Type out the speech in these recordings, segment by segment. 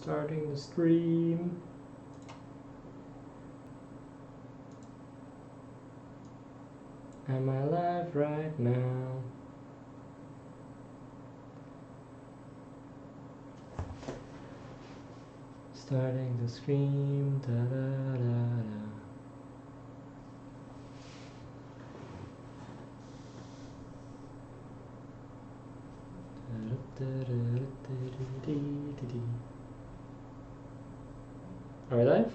Starting the stream. Am I live right now? Starting the stream. Da da da da. Are we live?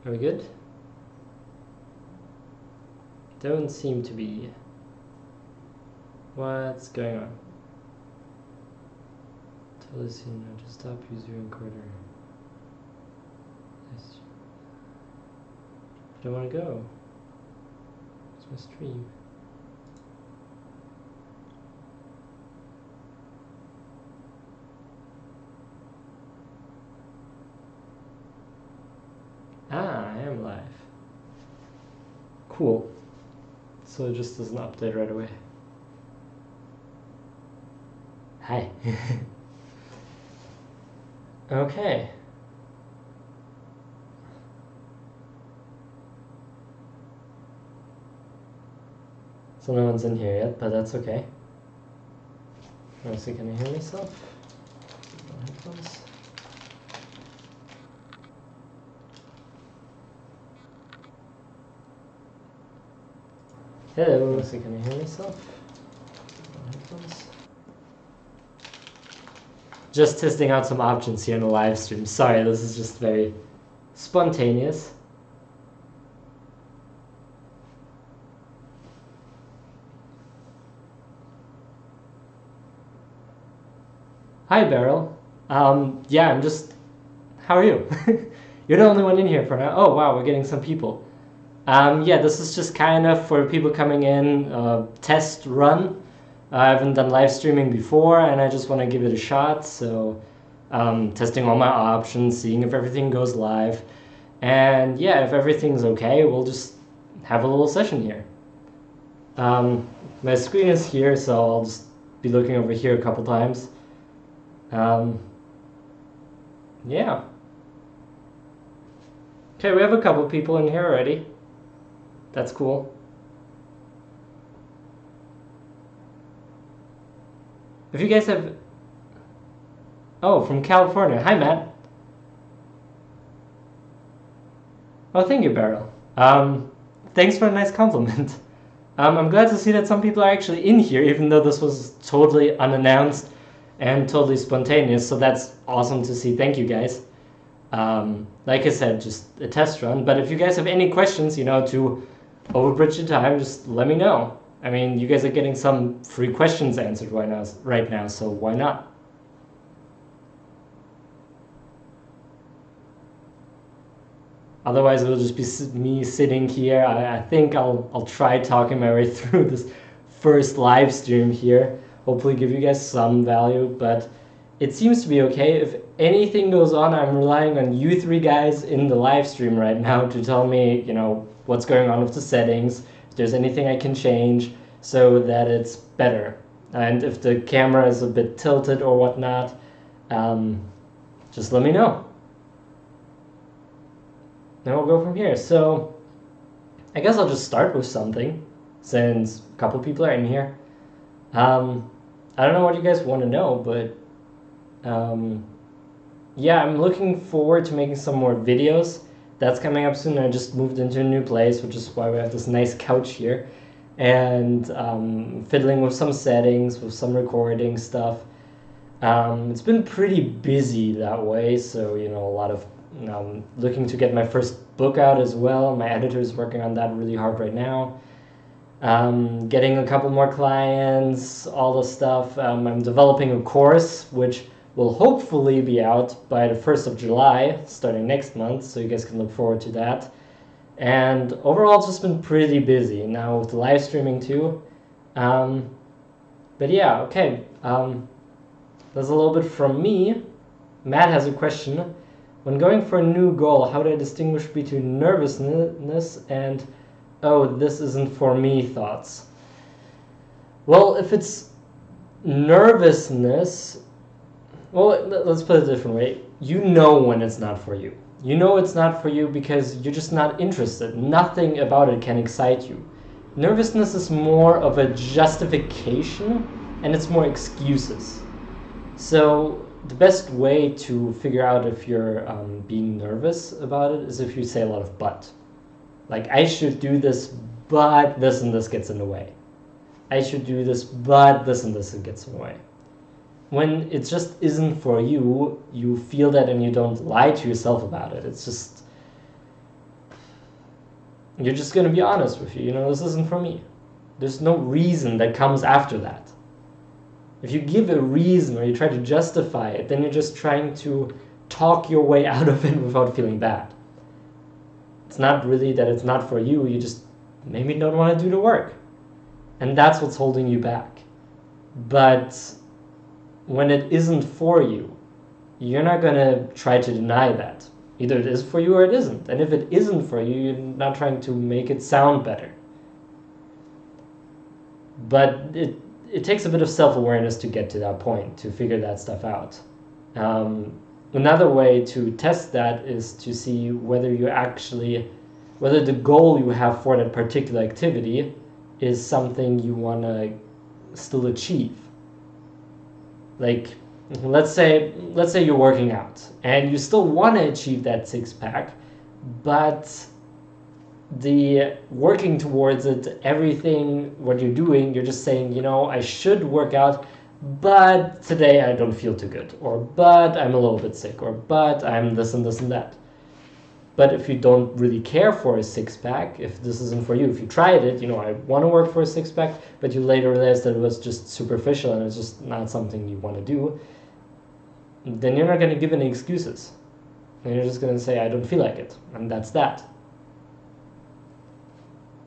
Are we good? Don't seem to be. What's going on? Tell us you know to stop using your recorder. I don't want to go. It's my stream. Ah, I am live. Cool. So it just doesn't update right away. Hi. Okay. So no one's in here yet, but that's okay. Let's see, can I hear myself? Headphones. Hello, let's see, can I hear myself? Headphones. Just testing out some options here in the live stream. Sorry, this is just very spontaneous. Hi, Beryl. Yeah, I'm just... How are you? You're the only one in here for now. Oh, wow, we're getting some people. Yeah, this is just kind of for people coming in, test run. I haven't done live streaming before, and I just want to give it a shot. So, testing all my options, seeing if everything goes live. And yeah, if everything's okay, we'll just have a little session here. My screen is here, so I'll just be looking over here a couple times. Yeah. Okay, we have a couple people in here already. That's cool. If you guys have... Oh, from California. Hi, Matt. Oh, thank you, Beryl. Thanks for a nice compliment. I'm glad to see that some people are actually in here, even though this was totally unannounced and totally spontaneous, so that's awesome to see. Thank you, guys. Like I said, just a test run, but if you guys have any questions, you know, to overbridge the time, just let me know. I mean, you guys are getting some free questions answered right now, so why not? Otherwise, it'll just be me sitting here. I think I'll try talking my way through this first live stream here. Hopefully give you guys some value, but it seems to be okay. If anything goes on, I'm relying on you three guys in the live stream right now to tell me, you know, what's going on with the settings, if there's anything I can change so that it's better. And if the camera is a bit tilted or whatnot, just let me know. Then we'll go from here. So I guess I'll just start with something since a couple people are in here. I don't know what you guys want to know, but yeah, I'm looking forward to making some more videos. That's coming up soon. I just moved into a new place, which is why we have this nice couch here, and fiddling with some settings, with some recording stuff. It's been pretty busy that way, so you know, a lot of looking to get my first book out as well. My editor is working on that really hard right now. Getting a couple more clients, all the stuff. I'm developing a course which will hopefully be out by the 1st of July, starting next month, so you guys can look forward to that. And overall, it's just been pretty busy now with the live streaming too. But yeah, okay. That's a little bit from me. Matt has a question. When going for a new goal, how do I distinguish between nervousness and, oh, this isn't for me thoughts? Well, if it's nervousness, Well, let's put it a different way. You know when it's not for you. You know it's not for you because you're just not interested. Nothing about it can excite you. Nervousness is more of a justification and it's more excuses. So the best way to figure out if you're being nervous about it is if you say a lot of but. Like, I should do this, but this and this gets in the way. I should do this, but this and this gets in the way. When it just isn't for you, you feel that and you don't lie to yourself about it. It's just, you're just going to be honest with you. This isn't for me. There's no reason that comes after that. If you give a reason or you try to justify it, then you're just trying to talk your way out of it without feeling bad. It's not really that it's not for you, you just maybe don't want to do the work. And that's what's holding you back. But when it isn't for you, you're not going to try to deny that. Either it is for you or it isn't. And if it isn't for you, you're not trying to make it sound better. But it takes a bit of self-awareness to get to that point, to figure that stuff out. Another way to test that is to see whether the goal you have for that particular activity is something you want to still achieve. Like, let's say you're working out and you still want to achieve that six-pack, but the working towards it, everything, what you're doing, you're just saying, I should work out, but today I don't feel too good, or but I'm a little bit sick, or but I'm this and this and that. But if you don't really care for a six-pack, if this isn't for you, if you tried it, I want to work for a six-pack, but you later realize that it was just superficial and it's just not something you want to do, then you're not going to give any excuses. And you're just going to say, I don't feel like it, and that's that.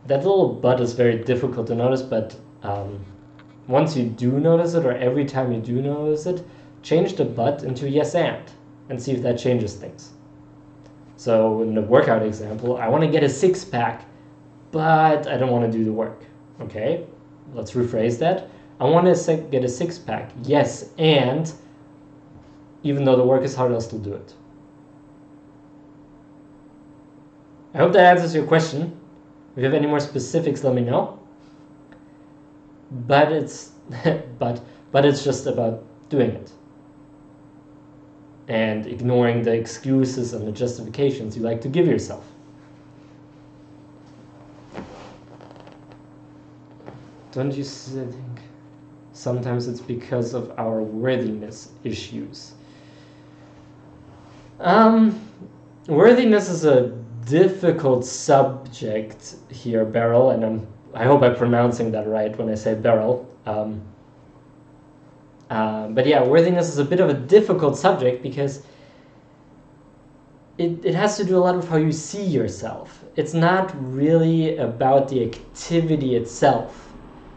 That little but is very difficult to notice, but once you do notice it, or every time you do notice it, change the but into yes and see if that changes things. So in the workout example, I want to get a six-pack, but I don't want to do the work. Okay, let's rephrase that. I want to get a six-pack, yes, and even though the work is hard, I'll still do it. I hope that answers your question. If you have any more specifics, let me know. But it's but it's just about doing it and ignoring the excuses and the justifications you like to give yourself. Don't you think sometimes it's because of our worthiness issues? Worthiness is a difficult subject here, Beryl, and I hope I'm pronouncing that right when I say Beryl. But yeah, worthiness is a bit of a difficult subject because it has to do a lot with how you see yourself. It's not really about the activity itself,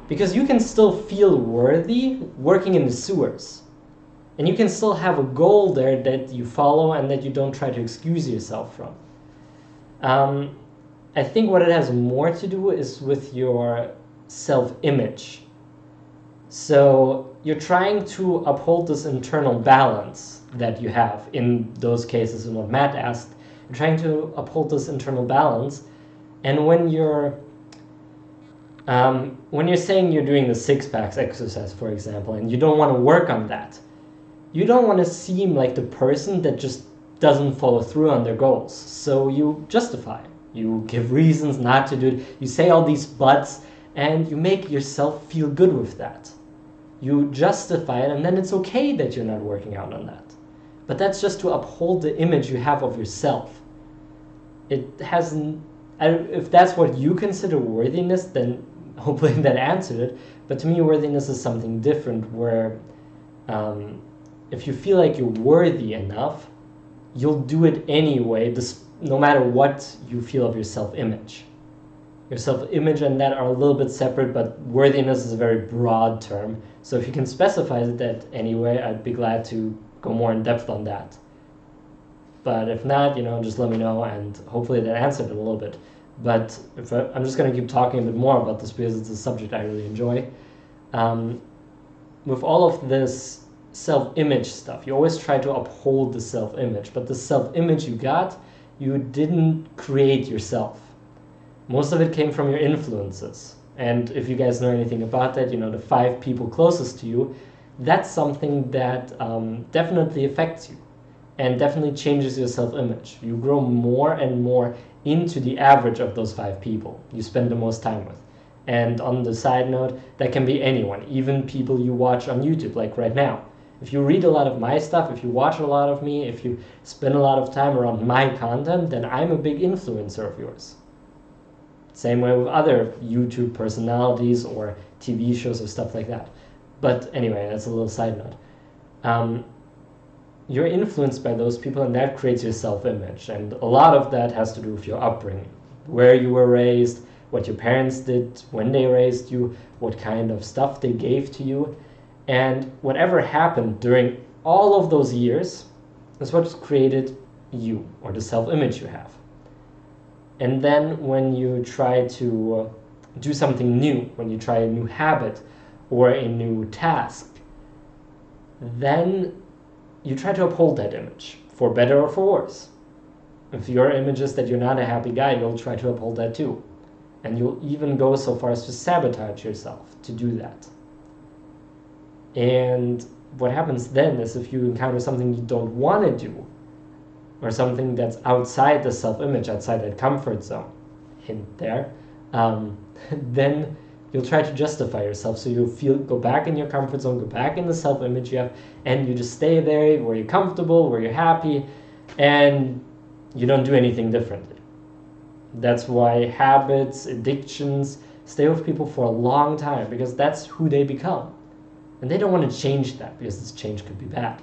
because you can still feel worthy working in the sewers. And you can still have a goal there that you follow and that you don't try to excuse yourself from. I think what it has more to do is with your self-image. So you're trying to uphold this internal balance that you have in those cases in what Matt asked. You're trying to uphold this internal balance, and when you're saying you're doing the six-packs exercise, for example, and you don't want to work on that, you don't want to seem like the person that just doesn't follow through on their goals. So you justify. You give reasons not to do it. You say all these buts, and you make yourself feel good with that. You justify it, and then it's okay that you're not working out on that. But that's just to uphold the image you have of yourself. It hasn't. If that's what you consider worthiness, then hopefully that answered it. But to me, worthiness is something different, where if you feel like you're worthy enough, you'll do it anyway, no matter what you feel of your self-image. Your self-image and that are a little bit separate, but worthiness is a very broad term. So if you can specify that anyway, I'd be glad to go more in depth on that. But if not, just let me know, and hopefully that answered it a little bit. But I'm just going to keep talking a bit more about this because it's a subject I really enjoy. With all of this self-image stuff. You always try to uphold the self-image, but the self-image you got, you didn't create yourself. Most of it came from your influences. And if you guys know anything about that, you know, the 5 people closest to you, that's something that definitely affects you and definitely changes your self-image. You grow more and more into the average of those 5 people you spend the most time with. And on the side note, that can be anyone, even people you watch on YouTube, like right now. If you read a lot of my stuff, if you watch a lot of me, if you spend a lot of time around my content, then I'm a big influencer of yours. Same way with other YouTube personalities or TV shows or stuff like that. But anyway, that's a little side note. You're influenced by those people, and that creates your self-image. And a lot of that has to do with your upbringing, where you were raised, what your parents did when they raised you, what kind of stuff they gave to you. And whatever happened during all of those years is what created you, or the self-image you have. And then when you try to do something new, when you try a new habit or a new task, then you try to uphold that image, for better or for worse. If your image is that you're not a happy guy, you'll try to uphold that too. And you'll even go so far as to sabotage yourself to do that. And what happens then is, if you encounter something you don't want to do, or something that's outside the self-image, outside that comfort zone, hint there, then you'll try to justify yourself. So you'll go back in your comfort zone, go back in the self-image you have, and you just stay there where you're comfortable, where you're happy, and you don't do anything differently. That's why habits, addictions stay with people for a long time, because that's who they become. And they don't want to change that, because this change could be bad.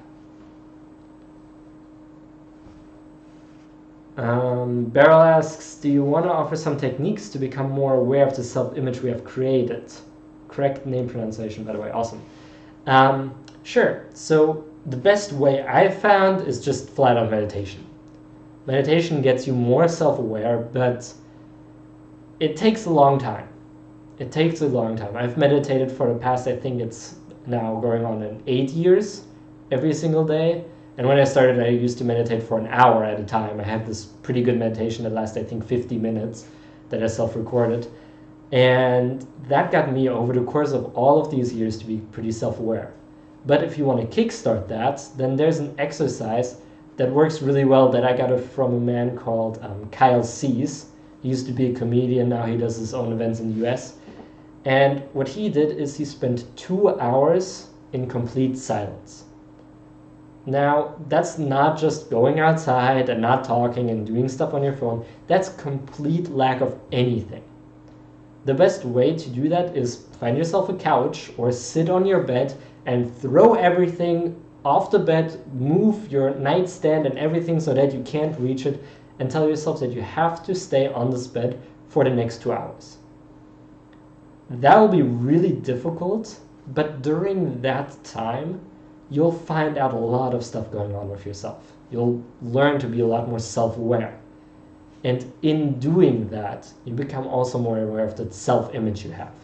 Beryl asks, do you want to offer some techniques to become more aware of the self-image we have created? Correct name pronunciation, by the way, awesome. Sure, so the best way I've found is just flat out meditation. Meditation gets you more self-aware, but it takes a long time. It takes a long time. I've meditated for the past, I think it's now going on in 8 years, every single day. And when I started, I used to meditate for an hour at a time. I had this pretty good meditation that lasted, I think, 50 minutes that I self-recorded. And that got me, over the course of all of these years, to be pretty self-aware. But if you want to kickstart that, then there's an exercise that works really well that I got it from a man called Kyle Cease. He used to be a comedian, now he does his own events in the US. And what he did is he spent 2 hours in complete silence. Now, that's not just going outside and not talking and doing stuff on your phone. That's complete lack of anything. The best way to do that is find yourself a couch or sit on your bed and throw everything off the bed, move your nightstand and everything so that you can't reach it, and tell yourself that you have to stay on this bed for the next 2 hours. That will be really difficult, but during that time, you'll find out a lot of stuff going on with yourself. You'll learn to be a lot more self-aware. And in doing that, you become also more aware of the self-image you have.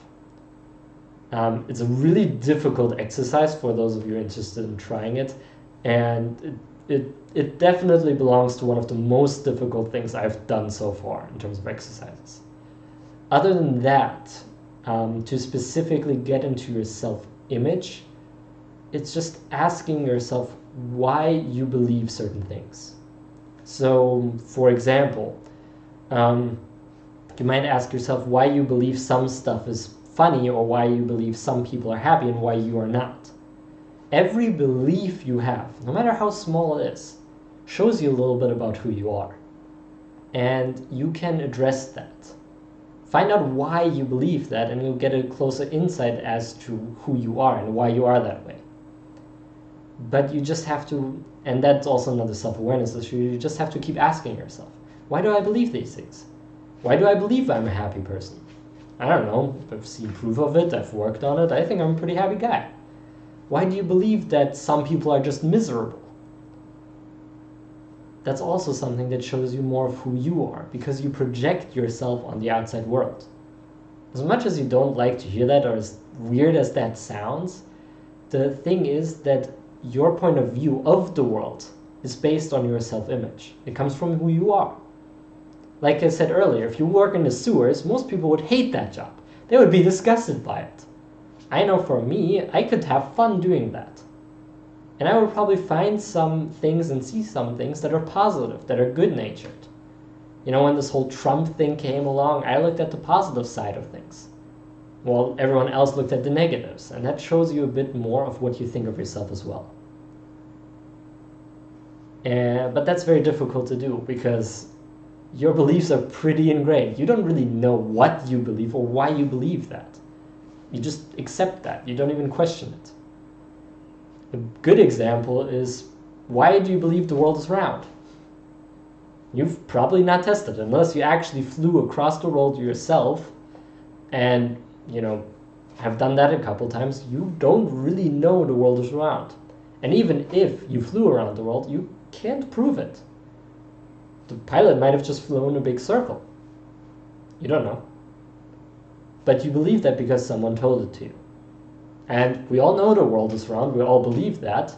It's a really difficult exercise for those of you interested in trying it. And it definitely belongs to one of the most difficult things I've done so far in terms of exercises. Other than that, to specifically get into your self-image, it's just asking yourself why you believe certain things. So, for example, you might ask yourself why you believe some stuff is funny, or why you believe some people are happy and why you are not. Every belief you have, no matter how small it is, shows you a little bit about who you are. And you can address that. Find out why you believe that, and you'll get a closer insight as to who you are and why you are that way. But you just have to, and that's also another self-awareness issue, you just have to keep asking yourself, why do I believe these things? Why do I believe I'm a happy person? I don't know, I've seen proof of it, I've worked on it, I think I'm a pretty happy guy. Why do you believe that some people are just miserable? That's also something that shows you more of who you are, because you project yourself on the outside world. As much as you don't like to hear that, or as weird as that sounds, the thing is that your point of view of the world is based on your self-image. It comes from who you are. Like I said earlier, if you work in the sewers, most people would hate that job. They would be disgusted by it. I know for me, I could have fun doing that. And I would probably find some things and see some things that are positive, that are good-natured. You know, when this whole Trump thing came along, I looked at the positive side of things, while everyone else looked at the negatives. And that shows you a bit more of what you think of yourself as well. But that's very difficult to do because your beliefs are pretty ingrained. You don't really know what you believe or why you believe that. You just accept that. You don't even question it. A good example is, why do you believe the world is round? You've probably not tested it, unless you actually flew across the world yourself and, you know, have done that a couple times. You don't really know the world is round. And even if you flew around the world, you can't prove it. The pilot might have just flown a big circle. You don't know. But you believe that because someone told it to you. And we all know the world is round, we all believe that.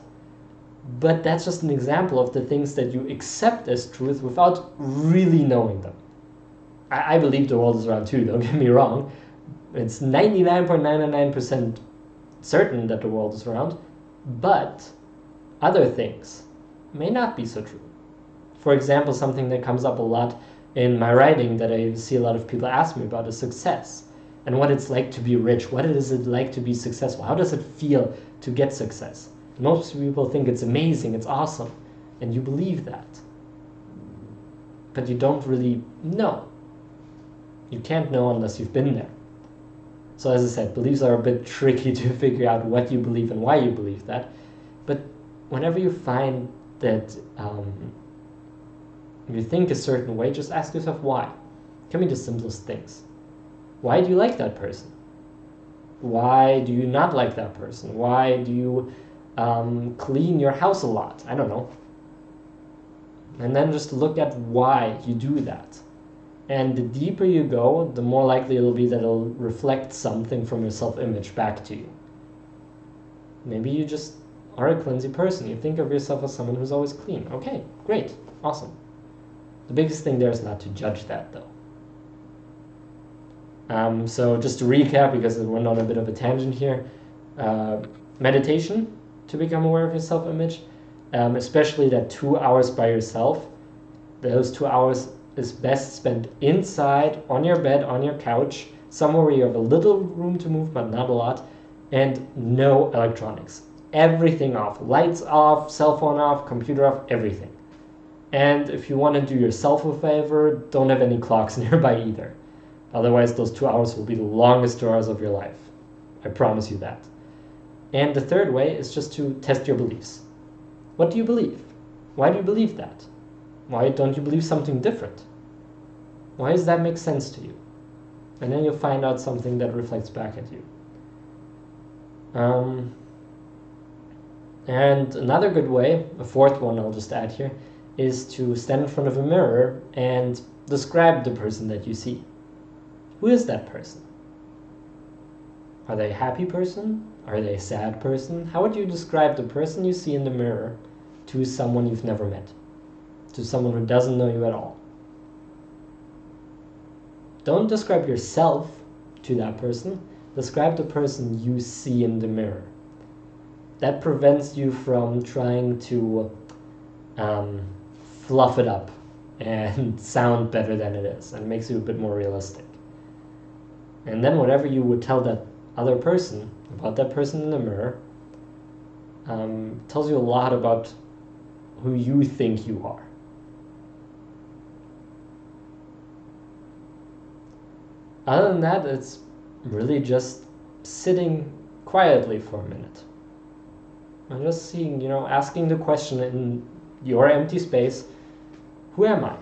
But that's just an example of the things that you accept as truth without really knowing them. I believe the world is round too, don't get me wrong. It's 99.99% certain that the world is round, but other things may not be so true. For example, something that comes up a lot in my writing that I see a lot of people ask me about is success and what it's like to be rich. What is it like to be successful? How does it feel to get success? Most people think it's amazing, it's awesome, and you believe that. But you don't really know. You can't know unless you've been there. So as I said, beliefs are a bit tricky to figure out what you believe and why you believe that. But whenever you find that you think a certain way, just ask yourself why. It can be the simplest things. Why do you like that person? Why do you not like that person? Why do you clean your house a lot? I don't know. And then just look at why you do that. And the deeper you go, the more likely it'll be that it'll reflect something from your self-image back to you. Maybe you just are a cleansy person. You think of yourself as someone who's always clean. Okay, great, awesome. The biggest thing there is not to judge that, though. So just to recap, because we went on a bit of a tangent here, meditation to become aware of your self-image, especially that 2 hours by yourself. Those 2 hours is best spent inside, on your bed, on your couch, somewhere where you have a little room to move, but not a lot, and no electronics. Everything off. Lights off, cell phone off, computer off, everything. And if you want to do yourself a favor, don't have any clocks nearby either. Otherwise, those 2 hours will be the longest 2 hours of your life. I promise you that. And the third way is just to test your beliefs. What do you believe? Why do you believe that? Why don't you believe something different? Why does that make sense to you? And then you'll find out something that reflects back at you. And another good way, a fourth one I'll just add here, is to stand in front of a mirror and describe the person that you see. Who is that person? Are they a happy person? Are they a sad person? How would you describe the person you see in the mirror to someone you've never met? To someone who doesn't know you at all? Don't describe yourself to that person. Describe the person you see in the mirror. That prevents you from trying to fluff it up and sound better than it is, and makes you a bit more realistic. And then whatever you would tell that other person about that person in the mirror tells you a lot about who you think you are. Other than that, it's really just sitting quietly for a minute. And just seeing, asking the question in your empty space, who am I?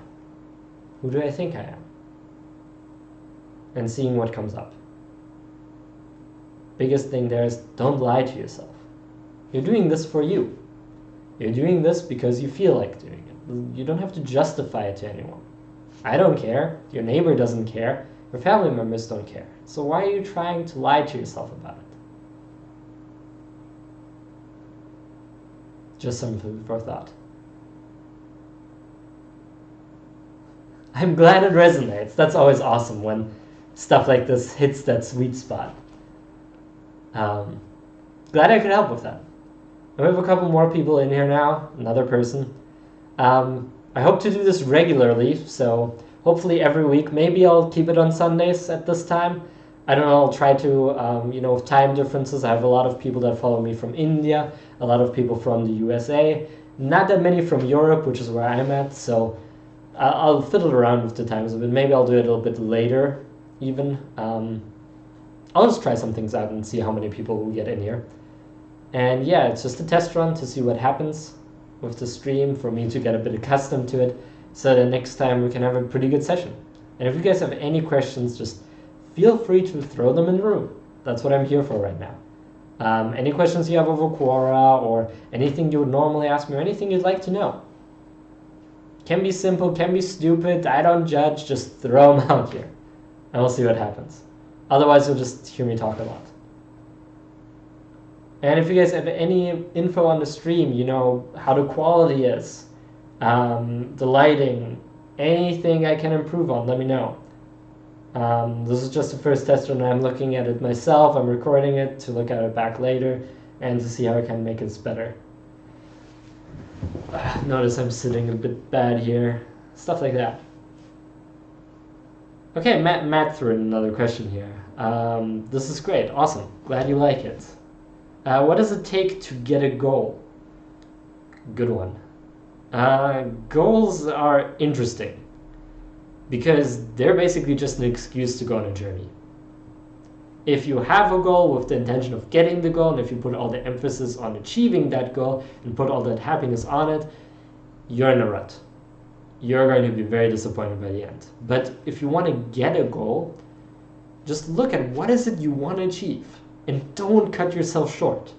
Who do I think I am? And seeing what comes up. Biggest thing there is, don't lie to yourself. You're doing this for you. You're doing this because you feel like doing it. You don't have to justify it to anyone. I don't care. Your neighbor doesn't care. Your family members don't care. So why are you trying to lie to yourself about it? Just some food for thought. I'm glad it resonates. That's always awesome when stuff like this hits that sweet spot. Glad I could help with that. We have a couple more people in here now, another person. I hope to do this regularly, so hopefully every week. Maybe I'll keep it on Sundays at this time. I don't know, I'll try to, with time differences, I have a lot of people that follow me from India, a lot of people from the USA, not that many from Europe, which is where I'm at, so I'll fiddle around with the times a bit. Maybe I'll do it a little bit later, even. I'll just try some things out and see how many people will get in here. And yeah, it's just a test run to see what happens with the stream, for me to get a bit accustomed to it, so that next time we can have a pretty good session. And if you guys have any questions, just feel free to throw them in the room. That's what I'm here for right now. Any questions you have over Quora, or anything you would normally ask me, or anything you'd like to know. Can be simple, can be stupid, I don't judge, just throw them out here. And we'll see what happens. Otherwise, you'll just hear me talk a lot. And if you guys have any info on the stream, how the quality is, the lighting, anything I can improve on, let me know. This is just the first test run. I'm looking at it myself. I'm recording it to look at it back later and to see how I can make this better. Notice I'm sitting a bit bad here. Stuff like that. Okay, Matt threw in another question here. This is great. Awesome. Glad you like it. What does it take to get a goal? Good one. Goals are interesting because they're basically just an excuse to go on a journey. If you have a goal with the intention of getting the goal, and if you put all the emphasis on achieving that goal and put all that happiness on it, you're in a rut. You're going to be very disappointed by the end. But if you want to get a goal, just look at what is it you want to achieve and don't cut yourself short.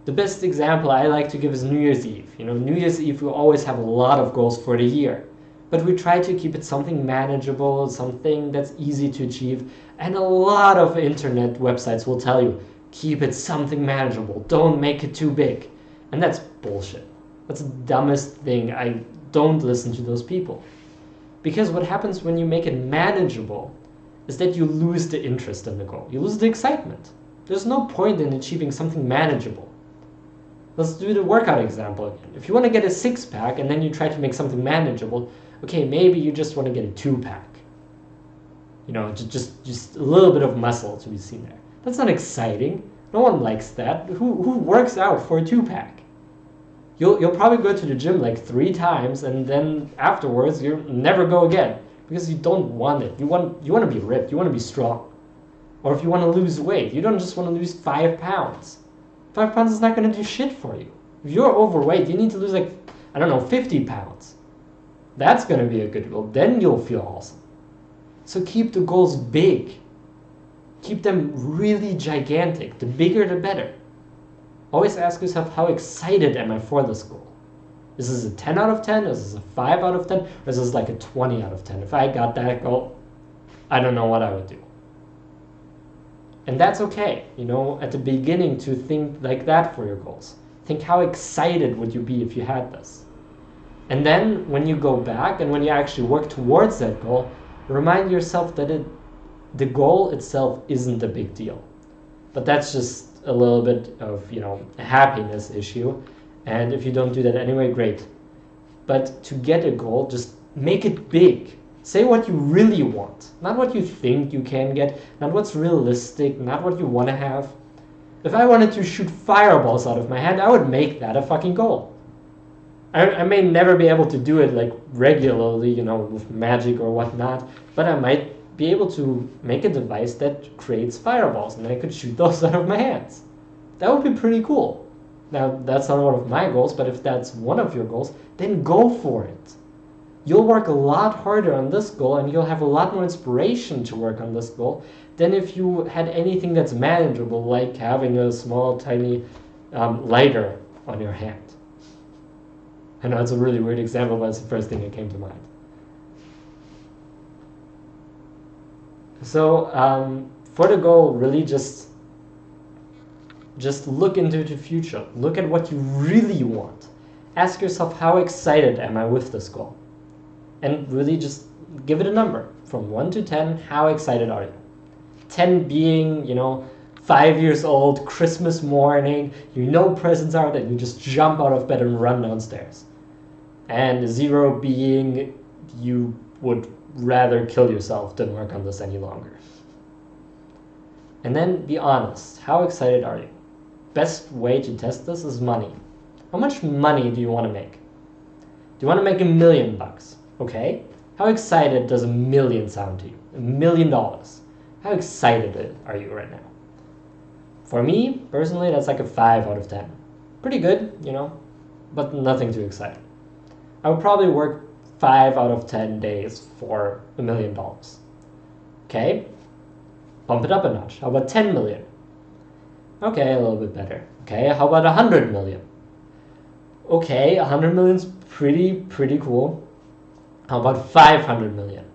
The best example I like to give is New Year's Eve. New Year's Eve, we always have a lot of goals for the year, but we try to keep it something manageable, something that's easy to achieve. And a lot of internet websites will tell you, keep it something manageable, don't make it too big. And that's bullshit. That's the dumbest thing. I don't listen to those people. Because what happens when you make it manageable is that you lose the interest in the goal. You lose the excitement. There's no point in achieving something manageable. Let's do the workout example again. If you want to get a six-pack and then you try to make something manageable, okay, maybe you just want to get a two-pack. Just a little bit of muscle to be seen there. That's not exciting. No one likes that. Who works out for a two-pack? You'll probably go to the gym like 3 times, and then afterwards you'll never go again because you don't want it. You want to be ripped. You want to be strong. Or if you want to lose weight, you don't just want to lose 5 pounds. 5 pounds is not going to do shit for you. If you're overweight, you need to lose 50 pounds. That's going to be a good goal. Then you'll feel awesome. So keep the goals big. Keep them really gigantic. The bigger, the better. Always ask yourself, how excited am I for this goal? Is this a 10 out of 10? Is this a 5 out of 10? Or is this like a 20 out of 10? If I got that goal, I don't know what I would do. And that's okay, at the beginning to think like that for your goals. Think how excited would you be if you had this. And then when you go back and when you actually work towards that goal, remind yourself that the goal itself isn't a big deal. But that's just a little bit of, a happiness issue. And if you don't do that anyway, great. But to get a goal, just make it big. Say what you really want, not what you think you can get, not what's realistic, not what you want to have. If I wanted to shoot fireballs out of my hand, I would make that a fucking goal. I may never be able to do it like regularly, with magic or whatnot, but I might be able to make a device that creates fireballs, and then I could shoot those out of my hands. That would be pretty cool. Now, that's not one of my goals, but if that's one of your goals, then go for it. You'll work a lot harder on this goal, and you'll have a lot more inspiration to work on this goal than if you had anything that's manageable, like having a small, tiny lighter on your hand. I know it's a really weird example, but it's the first thing that came to mind. So for the goal, really just Just look into the future. Look at what you really want. Ask yourself, how excited am I with this goal? And really just give it a number. From 1 to 10, how excited are you? 10 being, 5 years old, Christmas morning, you know presents are out, and you just jump out of bed and run downstairs. And 0 being, you would rather kill yourself than work on this any longer. And then be honest. How excited are you? Best way to test this is money. How much money do you want to make? Do you want to make $1 million? Okay. How excited does $1 million sound to you? $1 million. How excited are you right now? For me, personally, that's like a 5 out of 10. Pretty good, but nothing too exciting. I would probably work 5 out of 10 days for $1 million. Okay. Bump it up a notch. How about 10 million? Okay, a little bit better. Okay, how about 100 million? Okay, 100 million is pretty cool. How about 500 million?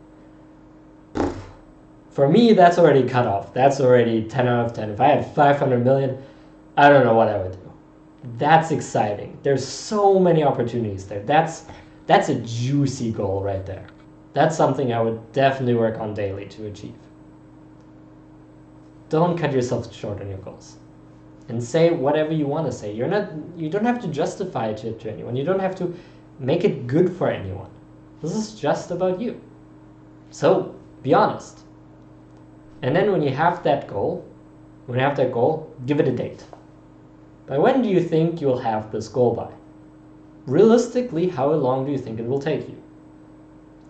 For me, that's already cut off. That's already 10 out of 10. If I had 500 million, I don't know what I would do. That's exciting. There's so many opportunities there. That's a juicy goal right there. That's something I would definitely work on daily to achieve. Don't cut yourself short on your goals. And say whatever you want to say. You don't have to justify it to anyone. You don't have to make it good for anyone. This is just about you. So be honest. And then when you have that goal, give it a date. By when do you think you'll have this goal by? Realistically, how long do you think it will take you?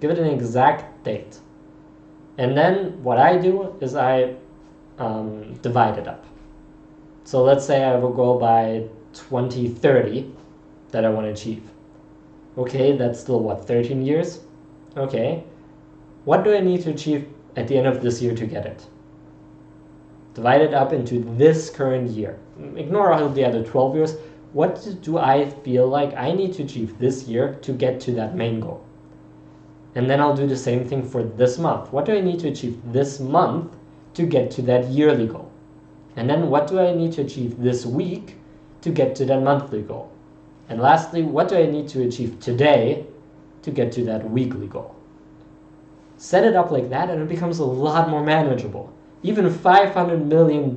Give it an exact date. And then what I do is I divide it up. So let's say I have a goal by 2030 that I want to achieve. Okay, that's still what, 13 years? Okay. What do I need to achieve at the end of this year to get it? Divide it up into this current year. Ignore all the other 12 years. What do I feel like I need to achieve this year to get to that main goal? And then I'll do the same thing for this month. What do I need to achieve this month to get to that yearly goal? And then what do I need to achieve this week to get to that monthly goal? And lastly, what do I need to achieve today to get to that weekly goal? Set it up like that and it becomes a lot more manageable. Even $500 million,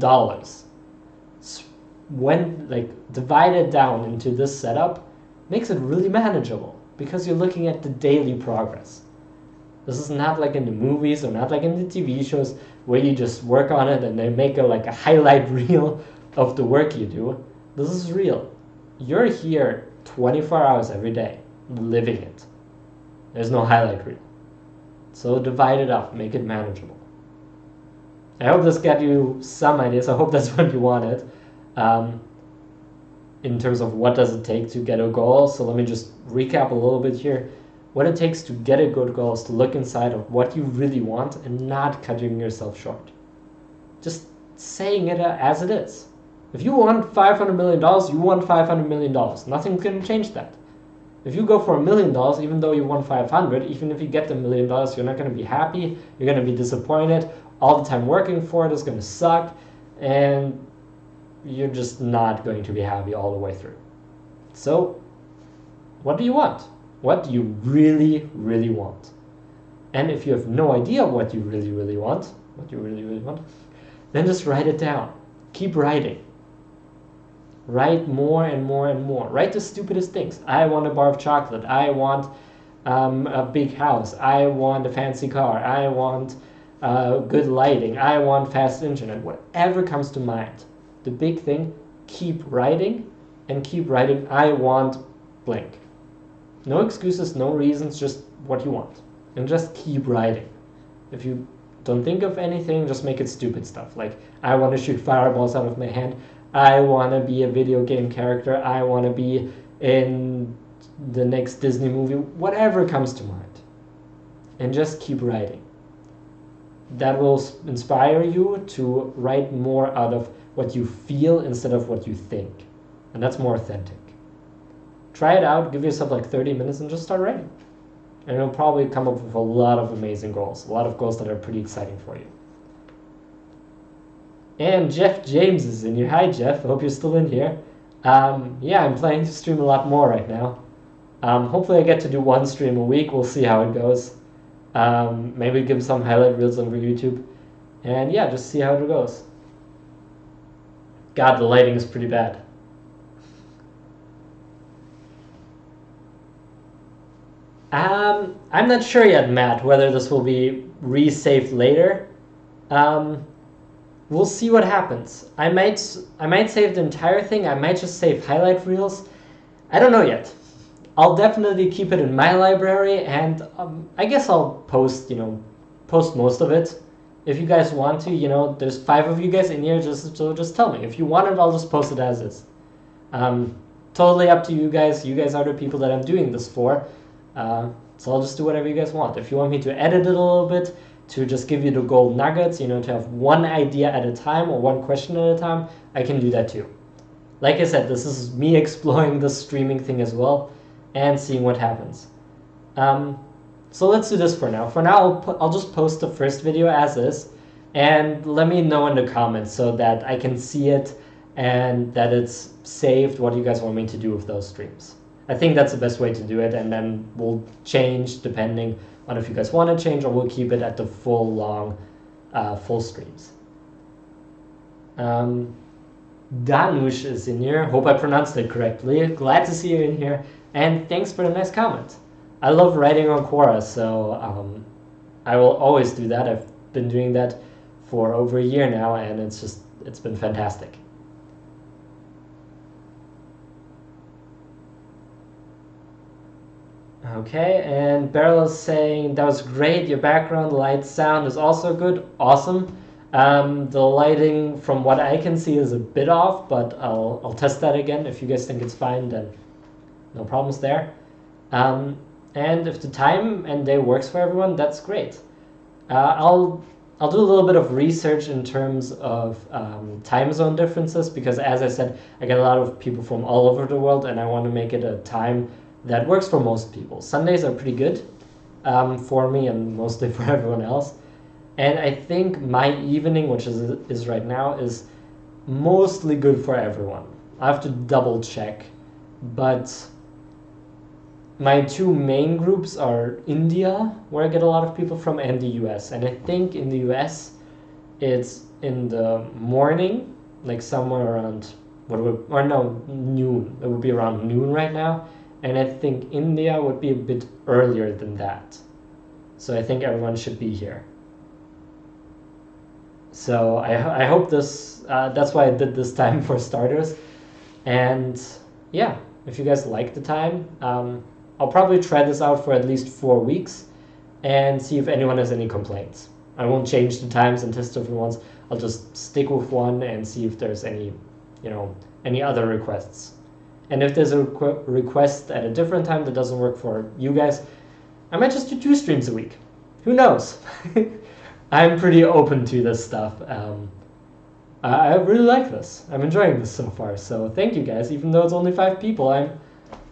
when divided down into this setup, makes it really manageable because you're looking at the daily progress. This is not like in the movies or not like in the TV shows where you just work on it and they make a highlight reel of the work you do. This is real. You're here 24 hours every day, living it. There's no highlight reel. So divide it up, make it manageable. I hope this got you some ideas. I hope that's what you wanted. In terms of what does it take to get a goal. So let me just recap a little bit here. What it takes to get a good goal is to look inside of what you really want and not cutting yourself short. Just saying it as it is. If you want $500 million, you want $500 million. Nothing's going to change that. If you go for $1 million, even though you want 500, even if you get the $1 million, you're not going to be happy. You're going to be disappointed. All the time working for it is going to suck. And you're just not going to be happy all the way through. So, what do you want? What do you really, really want? And if you have no idea what you really want, then just write it down. Keep writing. Write more and more and more. Write the stupidest things. I want a bar of chocolate. I want a big house. I want a fancy car. I want good lighting. I want fast internet. Whatever comes to mind. The big thing, keep writing and keep writing. I want blank. No excuses, no reasons, just what you want. And just keep writing. If you don't think of anything, just make it stupid stuff. Like, I want to shoot fireballs out of my hand. I want to be a video game character. I want to be in the next Disney movie. Whatever comes to mind. And just keep writing. That will inspire you to write more out of what you feel instead of what you think. And that's more authentic. Try it out, give yourself 30 minutes and just start writing. And you'll probably come up with a lot of amazing goals. A lot of goals that are pretty exciting for you. And Jeff James is in here. Hi, Jeff. I hope you're still in here. Yeah, I'm planning to stream a lot more right now. Hopefully I get to do one stream a week. We'll see how it goes. Maybe give some highlight reels over YouTube. And yeah, just see how it goes. God, the lighting is pretty bad. I'm not sure yet, Matt, whether this will be re-saved later. We'll see what happens. I might save the entire thing. I might just save highlight reels. I don't know yet. I'll definitely keep it in my library, and I guess I'll post most of it. If you guys want to, there's 5 of you guys in here, just tell me. If you want it, I'll just post it as is. Totally up to you guys. You guys are the people that I'm doing this for. So I'll just do whatever you guys want. If you want me to edit it a little bit, to just give you the gold nuggets, to have one idea at a time or one question at a time, I can do that too. Like I said, this is me exploring the streaming thing as well and seeing what happens. So let's do this for now. For now, I'll just post the first video as is, and let me know in the comments so that I can see it and that it's saved what you guys want me to do with those streams. I think that's the best way to do it, and then we'll change depending on if you guys want to change, or we'll keep it at the full long, full streams. Danush is in here. Hope I pronounced it correctly. Glad to see you in here, and thanks for the nice comment. I love writing on Quora, so I will always do that. I've been doing that for over a year now, and it's been fantastic. Okay, and Beryl is saying, that was great, your background, light, sound is also good, awesome. The lighting, from what I can see, is a bit off, but I'll test that again. If you guys think it's fine, then no problems there. And if the time and day works for everyone, that's great. I'll do a little bit of research in terms of time zone differences, because as I said, I get a lot of people from all over the world, and I want to make it a time that works for most people. Sundays are pretty good for me and mostly for everyone else. And I think my evening, which is right now, is mostly good for everyone. I have to double check, but my 2 main groups are India, where I get a lot of people from, and the US. And I think in the US, it's in the morning, like somewhere around, noon. It would be around noon right now. And I think India would be a bit earlier than that. So I think everyone should be here. So I hope this, that's why I did this time for starters. And yeah, if you guys like the time, I'll probably try this out for at least 4 weeks and see if anyone has any complaints. I won't change the times and test different ones. I'll just stick with one and see if there's any, any other requests. And if there's a request at a different time that doesn't work for you guys, I might just do 2 streams a week. Who knows? I'm pretty open to this stuff. I really like this. I'm enjoying this so far. So thank you guys. Even though it's only 5 people, I'm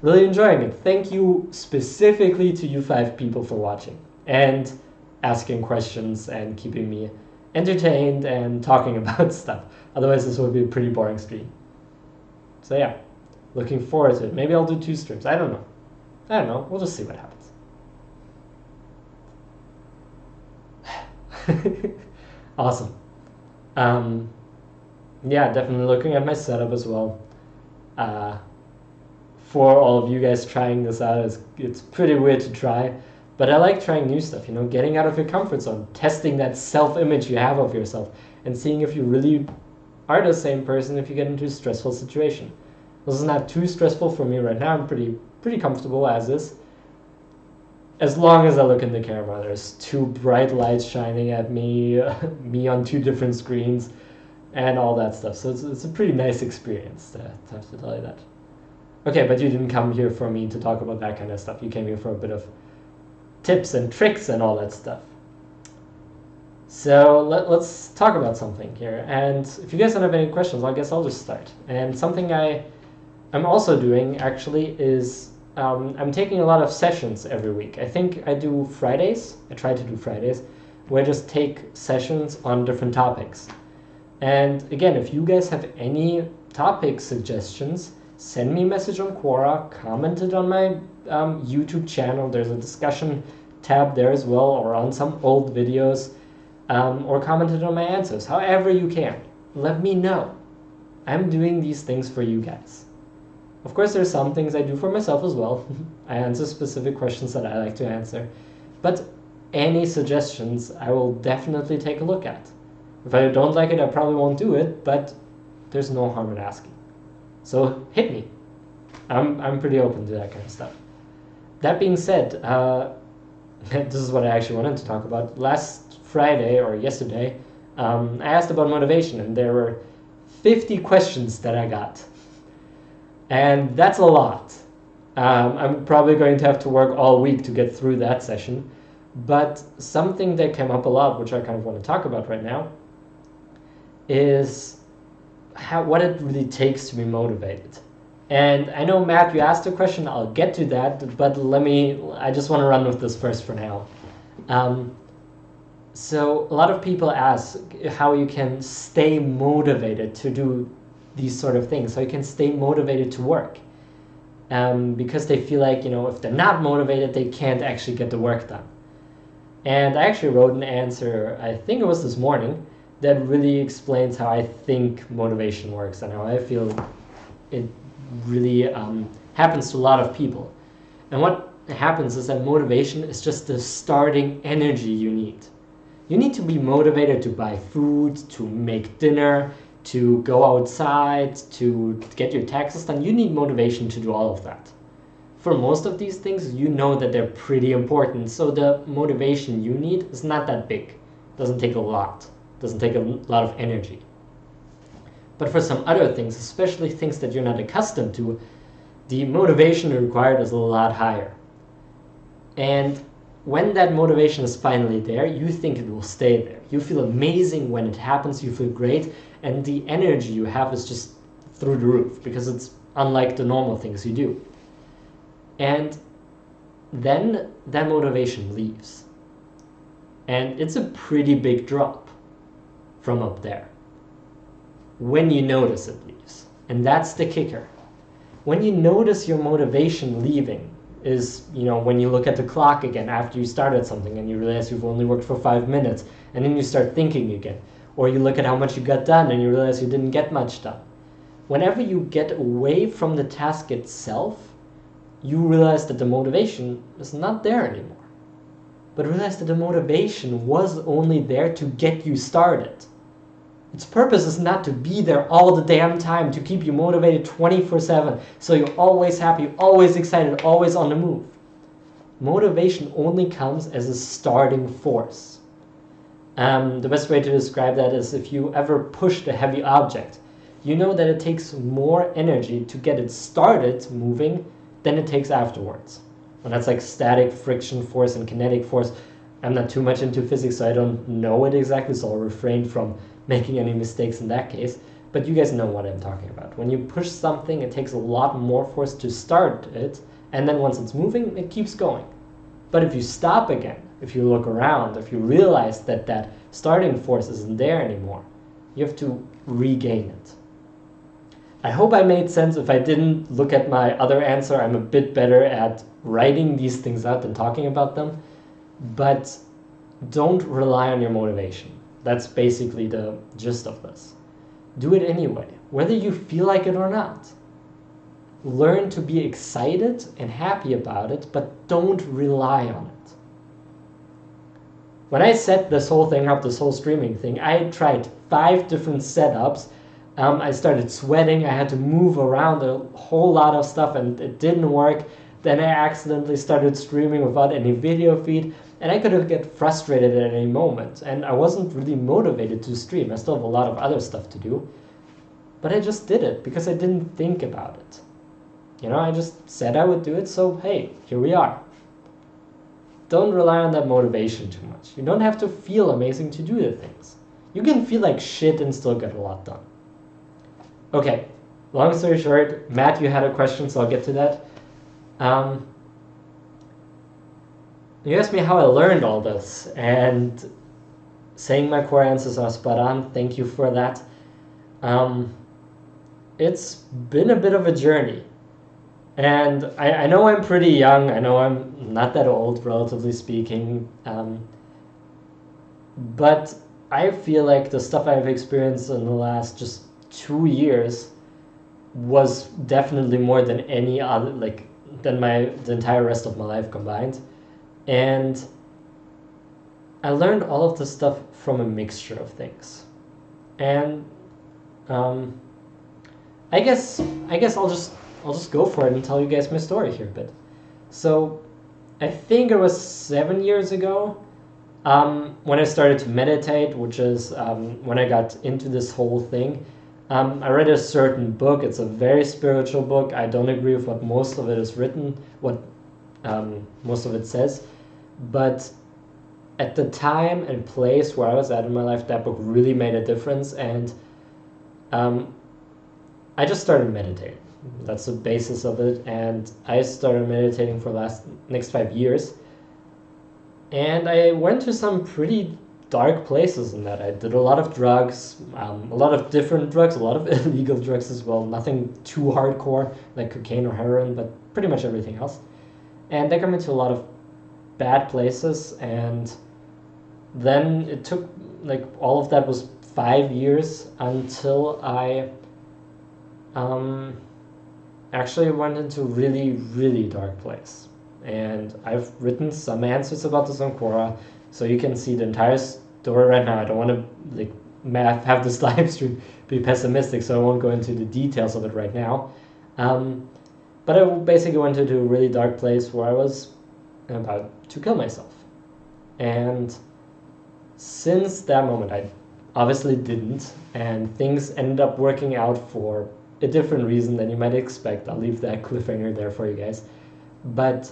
really enjoying it. Thank you specifically to you 5 people for watching and asking questions and keeping me entertained and talking about stuff. Otherwise, this would be a pretty boring stream. So yeah. Looking forward to it. Maybe I'll do 2 streams. I don't know. We'll just see what happens. Awesome. Yeah, definitely looking at my setup as well. For all of you guys trying this out, it's pretty weird to try. But I like trying new stuff, getting out of your comfort zone, testing that self-image you have of yourself, and seeing if you really are the same person if you get into a stressful situation. This is not too stressful for me right now. I'm pretty comfortable as is. As long as I look in the camera, there's 2 bright lights shining at me, me on 2 different screens, and all that stuff. So it's a pretty nice experience, to have to tell you that. Okay, but you didn't come here for me to talk about that kind of stuff. You came here for a bit of tips and tricks and all that stuff. So let's talk about something here. And if you guys don't have any questions, I guess I'll just start. And something I'm also doing, actually, is I'm taking a lot of sessions every week. I think I do Fridays. I try to do Fridays, where I just take sessions on different topics. And again, if you guys have any topic suggestions, send me a message on Quora, comment it on my YouTube channel. There's a discussion tab there as well, or on some old videos, or comment it on my answers. However you can, let me know. I'm doing these things for you guys. Of course, there's some things I do for myself as well. I answer specific questions that I like to answer. But any suggestions, I will definitely take a look at. If I don't like it, I probably won't do it, but there's no harm in asking. So hit me. I'm pretty open to that kind of stuff. That being said, this is what I actually wanted to talk about. Last Friday or yesterday, I asked about motivation, and there were 50 questions that I got. And that's a lot. I'm probably going to have to work all week to get through that session. But something that came up a lot, which I kind of want to talk about right now, is what it really takes to be motivated. And I know, Matt, you asked a question. I'll get to that, but I just want to run with this first for now. So a lot of people ask how you can stay motivated to do these sort of things, so you can stay motivated to work. Because they feel like, if they're not motivated, they can't actually get the work done. And I actually wrote an answer, I think it was this morning, that really explains how I think motivation works and how I feel it really happens to a lot of people. And what happens is that motivation is just the starting energy you need. You need to be motivated to buy food, to make dinner, to go outside, to get your taxes done. You need motivation to do all of that. For most of these things, you know that they're pretty important, so the motivation you need is not that big. It doesn't take a lot. It doesn't take a lot of energy. But for some other things, especially things that you're not accustomed to, the motivation required is a lot higher. And when that motivation is finally there, you think it will stay there. You feel amazing when it happens, you feel great, and the energy you have is just through the roof, because it's unlike the normal things you do. And then that motivation leaves. And it's a pretty big drop from up there when you notice it leaves. And that's the kicker. When you notice your motivation leaving is, when you look at the clock again after you started something and you realize you've only worked for 5 minutes, and then you start thinking again. Or you look at how much you got done and you realize you didn't get much done. Whenever you get away from the task itself, you realize that the motivation is not there anymore. But realize that the motivation was only there to get you started. Its purpose is not to be there all the damn time, to keep you motivated 24/7, so you're always happy, always excited, always on the move. Motivation only comes as a starting force. The best way to describe that is if you ever pushed a heavy object, you know that it takes more energy to get it started moving than it takes afterwards. And that's like static friction force and kinetic force. I'm not too much into physics, so I don't know it exactly, so I'll refrain from making any mistakes in that case. But you guys know what I'm talking about. When you push something, it takes a lot more force to start it, and then once it's moving, it keeps going. But if you stop again, if you look around, if you realize that that starting force isn't there anymore, you have to regain it. I hope I made sense. If I didn't, look at my other answer. I'm a bit better at writing these things out than talking about them. But don't rely on your motivation. That's basically the gist of this. Do it anyway, whether you feel like it or not. Learn to be excited and happy about it, but don't rely on it. When I set this whole thing up, this whole streaming thing, I tried 5 different setups. I started sweating, I had to move around a whole lot of stuff and it didn't work. Then I accidentally started streaming without any video feed, and I could have get frustrated at any moment, and I wasn't really motivated to stream. I still have a lot of other stuff to do, but I just did it because I didn't think about it. I just said I would do it, so hey, here we are. Don't rely on that motivation too much. You don't have to feel amazing to do the things. You can feel like shit and still get a lot done. Okay, long story short, Matt, you had a question, so I'll get to that. You asked me how I learned all this, and saying my core answers are spot on. Thank you for that. Um, it's been a bit of a journey. And I know I'm pretty young. I know I'm not that old, relatively speaking. But I feel like the stuff I've experienced in the last just 2 years was definitely more than any other, like, than the entire rest of my life combined. And I learned all of this stuff from a mixture of things. And um, I guess I'll just go for it and tell you guys my story here a bit. So I think it was 7 years ago, when I started to meditate, which is when I got into this whole thing. I read a certain book. It's a very spiritual book. I don't agree with what most of it is written, what most of it says, but at the time and place where I was at in my life, that book really made a difference, and um, I just started meditating. That's the basis of it, and I started meditating for the next 5 years, and I went to some pretty dark places in that. I did a lot of drugs, a lot of different drugs, a lot of illegal drugs as well. Nothing too hardcore like cocaine or heroin, but pretty much everything else. And that got me to a lot of bad places, and then it took, like, all of that was 5 years until I um, actually went into a really, really dark place. And I've written some answers about this on Quora, so you can see the entire story right now. I don't want to, like, have this live stream be pessimistic, so I won't go into the details of it right now. But I basically went into a really dark place where I was about to kill myself. And since that moment, I obviously didn't, and things ended up working out for a different reason than you might expect. I'll leave that cliffhanger there for you guys. But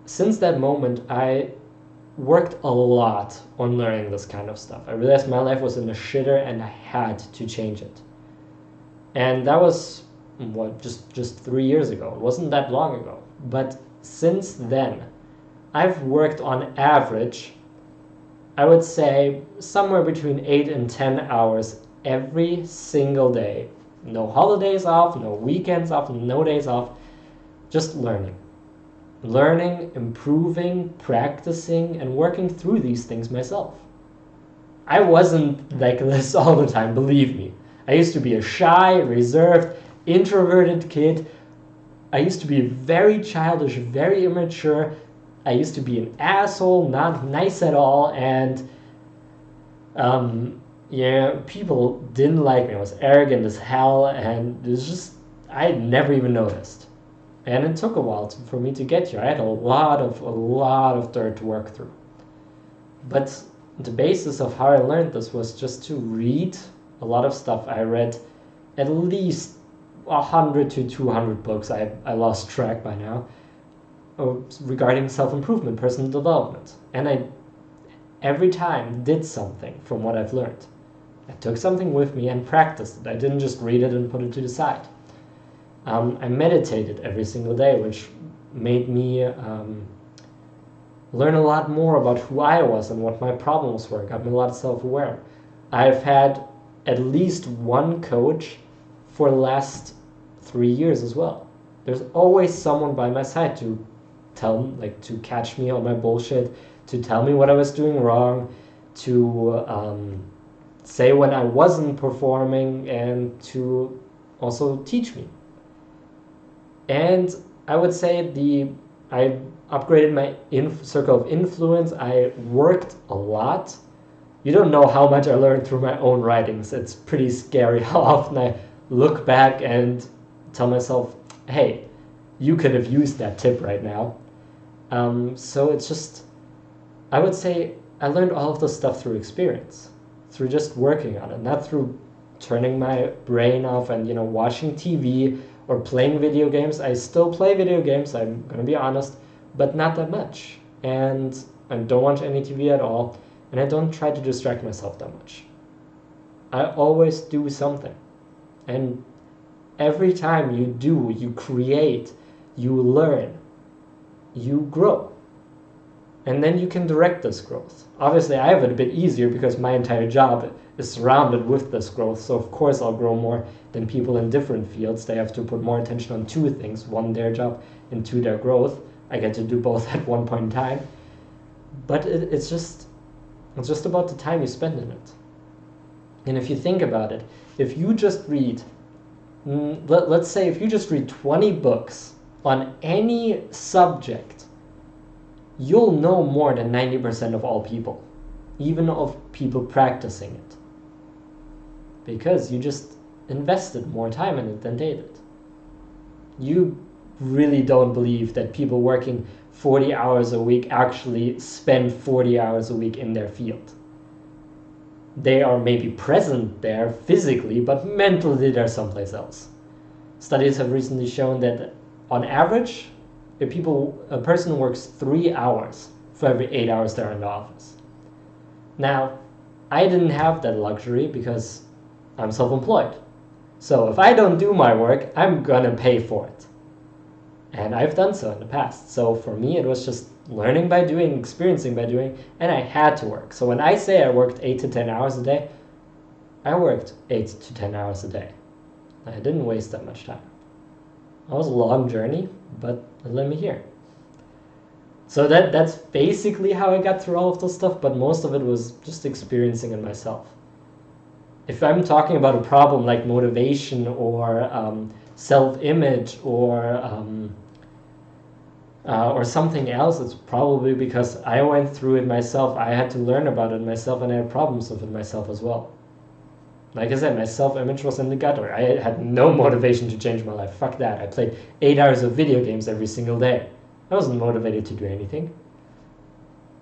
since that moment, I worked a lot on learning this kind of stuff. I realized my life was in a shitter and I had to change it. And that was, what, just 3 years ago. It wasn't that long ago. But since then, I've worked on average, I would say, somewhere between 8 and 10 hours every single day. No holidays off, no weekends off, no days off, just learning. Learning, improving, practicing, and working through these things myself. I wasn't like this all the time, believe me. I used to be a shy, reserved, introverted kid. I used to be very childish, very immature. I used to be an asshole, not nice at all, and yeah, people didn't like me. I was arrogant as hell, and it was just, I never even noticed. And it took a while for me to get here. I had a lot of dirt to work through. But the basis of how I learned this was just to read a lot of stuff. I read at least 100 to 200 books. I lost track by now, regarding self-improvement, personal development. And I every time did something from what I've learned. I took something with me and practiced it. I didn't just read it and put it to the side. I meditated every single day, which made me learn a lot more about who I was and what my problems were. Got me a lot of self-aware. I've had at least one coach for the last 3 years as well. There's always someone by my side to to catch me on my bullshit, to tell me what I was doing wrong, to say when I wasn't performing, and to also teach me. And I would say I upgraded my circle of influence. I worked a lot. You don't know how much I learned through my own writings. It's pretty scary how often I look back and tell myself, hey, you could have used that tip right now. So it's just, I would say I learned all of this stuff through experience, through just working on it, not through turning my brain off and, watching TV or playing video games. I still play video games, I'm going to be honest, but not that much. And I don't watch any TV at all, and I don't try to distract myself that much. I always do something. And every time you do, you create, you learn, you grow. And then you can direct this growth. Obviously, I have it a bit easier because my entire job is surrounded with this growth. So of course I'll grow more than people in different fields. They have to put more attention on two things: one, their job, and two, their growth. I get to do both at one point in time. But it's just about the time you spend in it. And if you think about it, if you just read, let's say if you just read 20 books on any subject, you'll know more than 90% of all people, even of people practicing it. Because you just invested more time in it than they did. You really don't believe that people working 40 hours a week actually spend 40 hours a week in their field. They are maybe present there physically, but mentally they're someplace else. Studies have recently shown that on average, a person works 3 hours for every 8 hours they're in the office. Now, I didn't have that luxury because I'm self-employed. So if I don't do my work, I'm gonna pay for it. And I've done so in the past. So for me, it was just learning by doing, experiencing by doing, and I had to work. So when I say I worked 8 to 10 hours a day, I worked 8 to 10 hours a day. I didn't waste that much time. It was a long journey, but it led me here. So that's basically how I got through all of this stuff, but most of it was just experiencing it myself. If I'm talking about a problem like motivation or self-image or something else, it's probably because I went through it myself. I had to learn about it myself, and I had problems with it myself as well. Like I said, my self-image was in the gutter. I had no motivation to change my life. Fuck that. I played 8 hours of video games every single day. I wasn't motivated to do anything.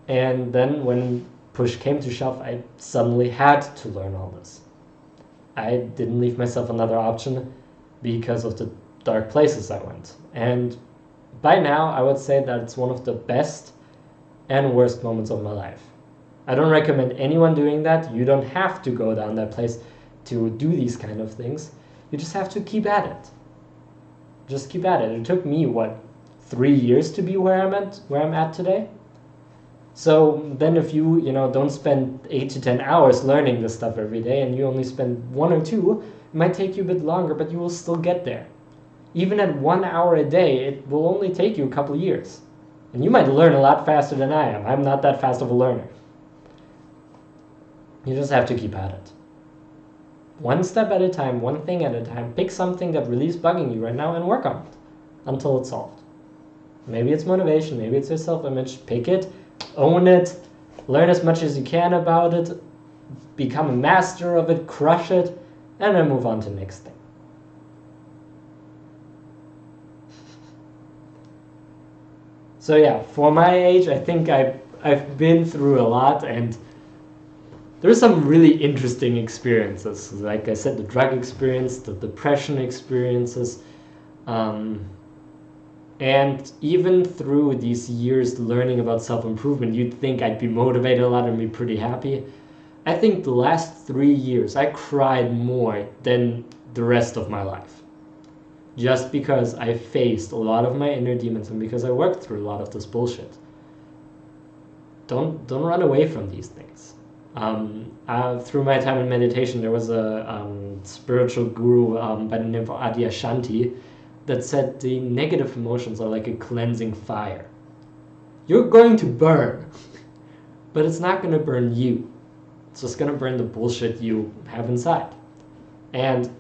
And then when push came to shove, I suddenly had to learn all this. I didn't leave myself another option because of the dark places I went. And by now, I would say that it's one of the best and worst moments of my life. I don't recommend anyone doing that. You don't have to go down that place to do these kind of things. You just have to keep at it. Just keep at it. It took me, 3 years to be where I'm at today? So then if you don't spend 8 to 10 hours learning this stuff every day, and you only spend 1 or 2, it might take you a bit longer, but you will still get there. Even at 1 hour a day, it will only take you a couple years. And you might learn a lot faster than I am. I'm not that fast of a learner. You just have to keep at it. One step at a time, one thing at a time. Pick something that really is bugging you right now and work on it until it's solved. Maybe it's motivation, maybe it's your self-image. Pick it, own it, learn as much as you can about it, become a master of it, crush it, and then move on to the next thing. So yeah, for my age, I think I've been through a lot, and there's some really interesting experiences. Like I said, the drug experience, the depression experiences, and even through these years learning about self-improvement, you'd think I'd be motivated a lot and be pretty happy. I think the last 3 years, I cried more than the rest of my life. Just because I faced a lot of my inner demons and because I worked through a lot of this bullshit. Don't run away from these things. Through my time in meditation, there was a spiritual guru by the name of Adi Ashanti that said the negative emotions are like a cleansing fire. You're going to burn, but it's not going to burn you. It's just going to burn the bullshit you have inside. And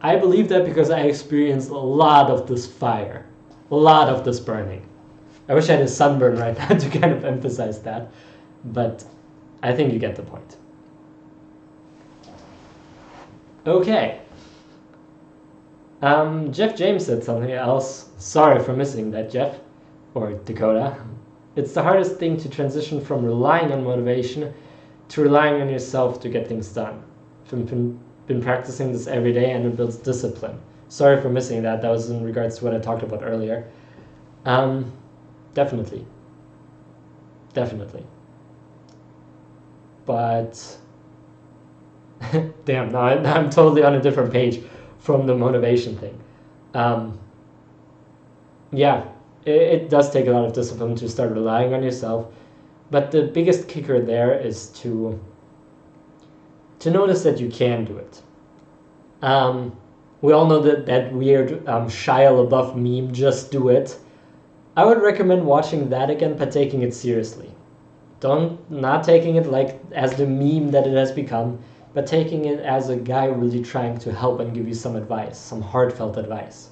I believe that because I experienced a lot of this fire, a lot of this burning. I wish I had a sunburn right now to kind of emphasize that, but I think you get the point. Okay. Jeff James said something else. Sorry for missing that, Jeff, or Dakota. It's the hardest thing to transition from relying on motivation to relying on yourself to get things done. I've been practicing this every day, and it builds discipline. Sorry for missing that. That was in regards to what I talked about earlier. Definitely. But damn, now I'm totally on a different page from the motivation thing. Yeah, it does take a lot of discipline to start relying on yourself, but the biggest kicker there is to to notice that you can do it. We all know that weird Shia LaBeouf meme, just do it. I would recommend watching that again, but taking it seriously. Not taking it like as the meme that it has become, but taking it as a guy really trying to help and give you some advice, some heartfelt advice.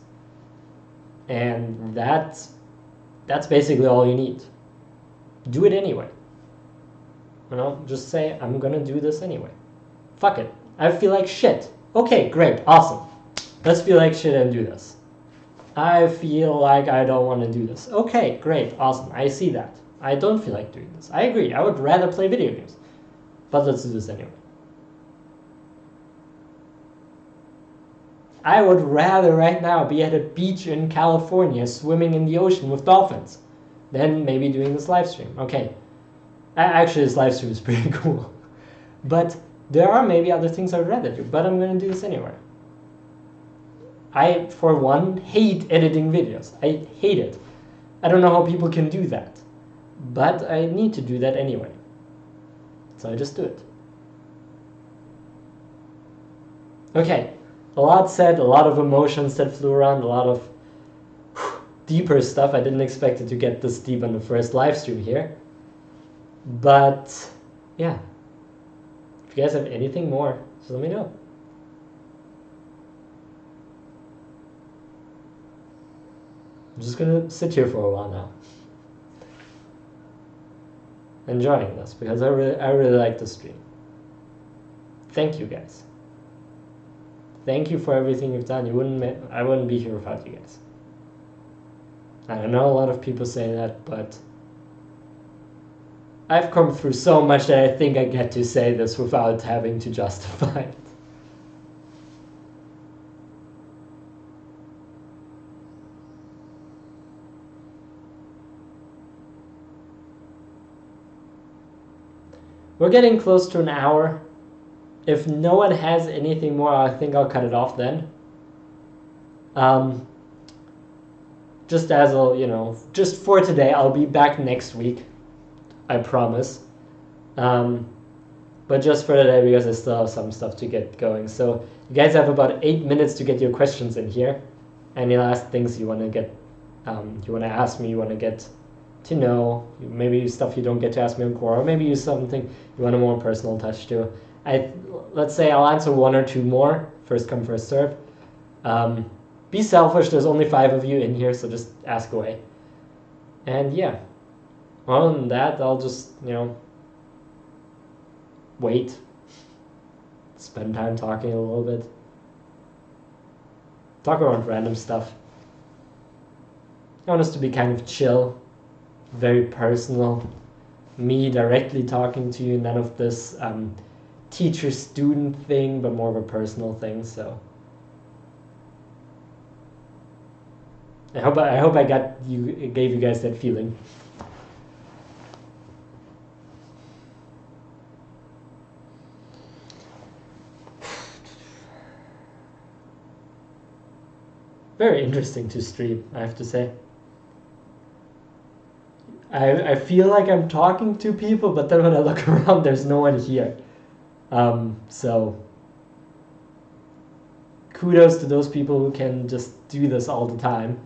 And that's basically all you need. Do it anyway. You know, just say, I'm gonna do this anyway. Fuck it. I feel like shit. Okay, great, awesome. Let's feel like shit and do this. I feel like I don't want to do this. Okay, great, awesome. I see that. I don't feel like doing this. I agree. I would rather play video games. But let's do this anyway. I would rather right now be at a beach in California swimming in the ocean with dolphins than maybe doing this live stream. Okay. Actually, this live stream is pretty cool. But there are maybe other things I would rather do. But I'm going to do this anyway. I, for one, hate editing videos. I hate it. I don't know how people can do that. But I need to do that anyway. So I just do it. Okay. A lot said, a lot of emotions that flew around, a lot of deeper stuff. I didn't expect it to get this deep on the first live stream here. But, yeah. If you guys have anything more, just let me know. I'm just gonna sit here for a while now. Enjoying this, because I really like the stream. Thank you guys. Thank you for everything you've done. I wouldn't be here without you guys. I know a lot of people say that, but I've come through so much that I think I get to say this without having to justify it. We're getting close to an hour. If no one has anything more, I think I'll cut it off then. Just as a, just for today, I'll be back next week. I promise. But just for today, because I still have some stuff to get going. So you guys have about 8 minutes to get your questions in here. Any last things you want to get, you want to ask me, you want to get to know, maybe stuff you don't get to ask me on Quora, or maybe you something you want a more personal touch to. Let's say I'll answer 1 or 2 more, first come, first serve. Be selfish, there's only 5 of you in here, so just ask away. And yeah, other than that, I'll just, wait. Spend time talking a little bit. Talk around random stuff. I want us to be kind of chill, very personal. Me directly talking to you, none of this teacher-student thing, but more of a personal thing. So I hope I gave you guys that feeling. Very interesting to stream, I have to say. I feel like I'm talking to people, but then when I look around, there's no one here. So kudos to those people who can just do this all the time.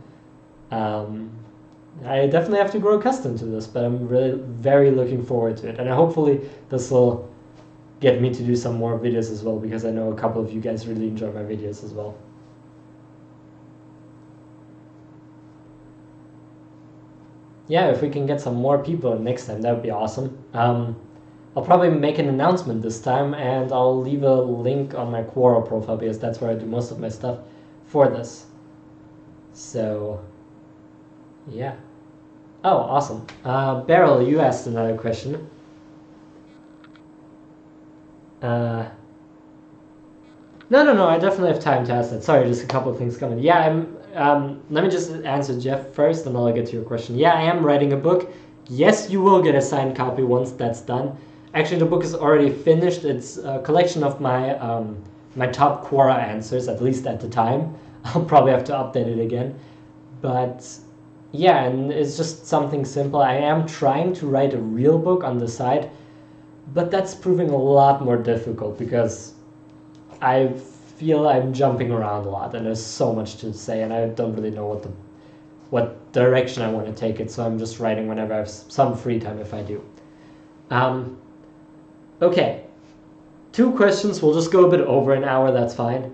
I definitely have to grow accustomed to this, but I'm really very looking forward to it. And hopefully this will get me to do some more videos as well, because I know a couple of you guys really enjoy my videos as well. Yeah, if we can get some more people next time, that would be awesome. I'll probably make an announcement this time, and I'll leave a link on my Quora profile, because that's where I do most of my stuff for this. So, yeah. Oh, awesome. Beryl, you asked another question. No, I definitely have time to ask that. Sorry, just a couple of things coming. Yeah, let me just answer Jeff first, and then I'll get to your question. Yeah, I am writing a book. Yes, you will get a signed copy once that's done. Actually, the book is already finished. It's a collection of my my top Quora answers, at least at the time. I'll probably have to update it again. But yeah, and it's just something simple. I am trying to write a real book on the side, But that's proving a lot more difficult because I feel I'm jumping around a lot and there's so much to say and I don't really know what direction I want to take it, so I'm just writing whenever I have some free time if I do. Okay, 2 questions. We'll just go a bit over an hour, that's fine.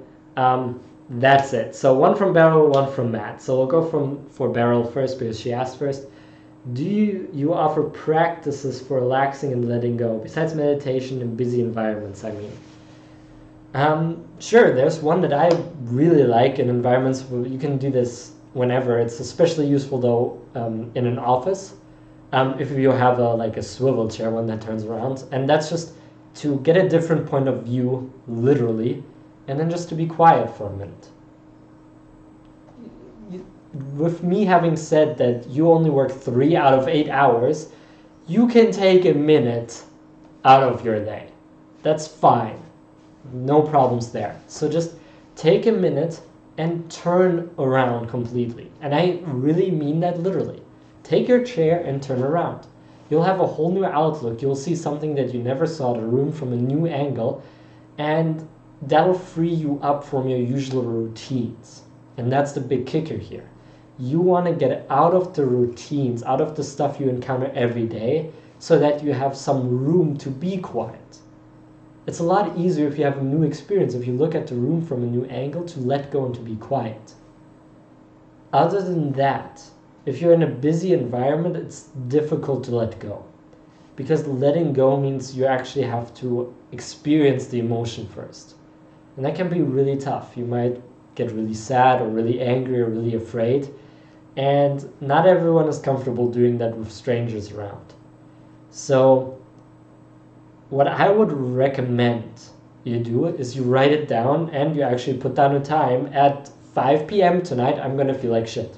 That's it. So one from Beryl, one from Matt. So we'll go for Beryl first because she asked first. Do you offer practices for relaxing and letting go, besides meditation in busy environments, I mean? Sure, there's one that I really like in environments where you can do this whenever. It's especially useful though in an office. If you have like a swivel chair, one that turns around. And that's just to get a different point of view, literally, and then just to be quiet for a minute. With me having said that you only work 3 out of 8 hours, you can take a minute out of your day. That's fine. No problems there. So just take a minute and turn around completely. And I really mean that literally. Take your chair and turn around. You'll have a whole new outlook. You'll see something that you never saw, the room from a new angle, and that'll free you up from your usual routines. And that's the big kicker here. You want to get out of the routines, out of the stuff you encounter every day, so that you have some room to be quiet. It's a lot easier if you have a new experience, if you look at the room from a new angle, to let go and to be quiet. Other than that, if you're in a busy environment, it's difficult to let go. Because letting go means you actually have to experience the emotion first. And that can be really tough. You might get really sad or really angry or really afraid. And not everyone is comfortable doing that with strangers around. So what I would recommend you do is you write it down and you actually put down a time. At 5 p.m. tonight, I'm going to feel like shit.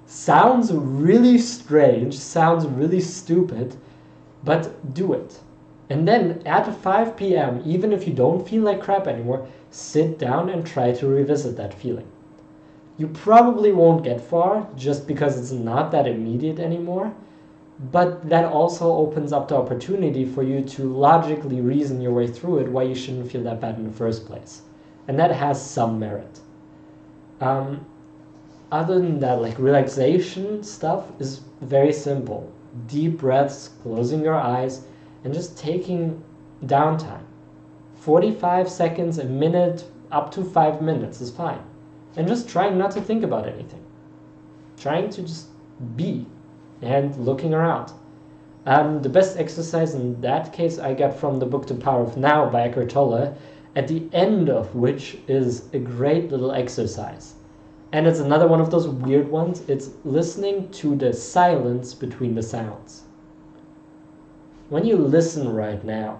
Sounds really strange, sounds really stupid, but do it. And then at 5 p.m., even if you don't feel like crap anymore, sit down and try to revisit that feeling. You probably won't get far just because it's not that immediate anymore, but that also opens up the opportunity for you to logically reason your way through it, why you shouldn't feel that bad in the first place. And that has some merit. Other than that, like relaxation stuff is very simple. Deep breaths, closing your eyes, and just taking downtime. 45 seconds, a minute, up to 5 minutes is fine. And just trying not to think about anything. Trying to just be and looking around. The best exercise in that case I got from the book The Power of Now by Eckhart Tolle, at the end of which is a great little exercise. And it's another one of those weird ones. It's listening to the silence between the sounds. When you listen right now,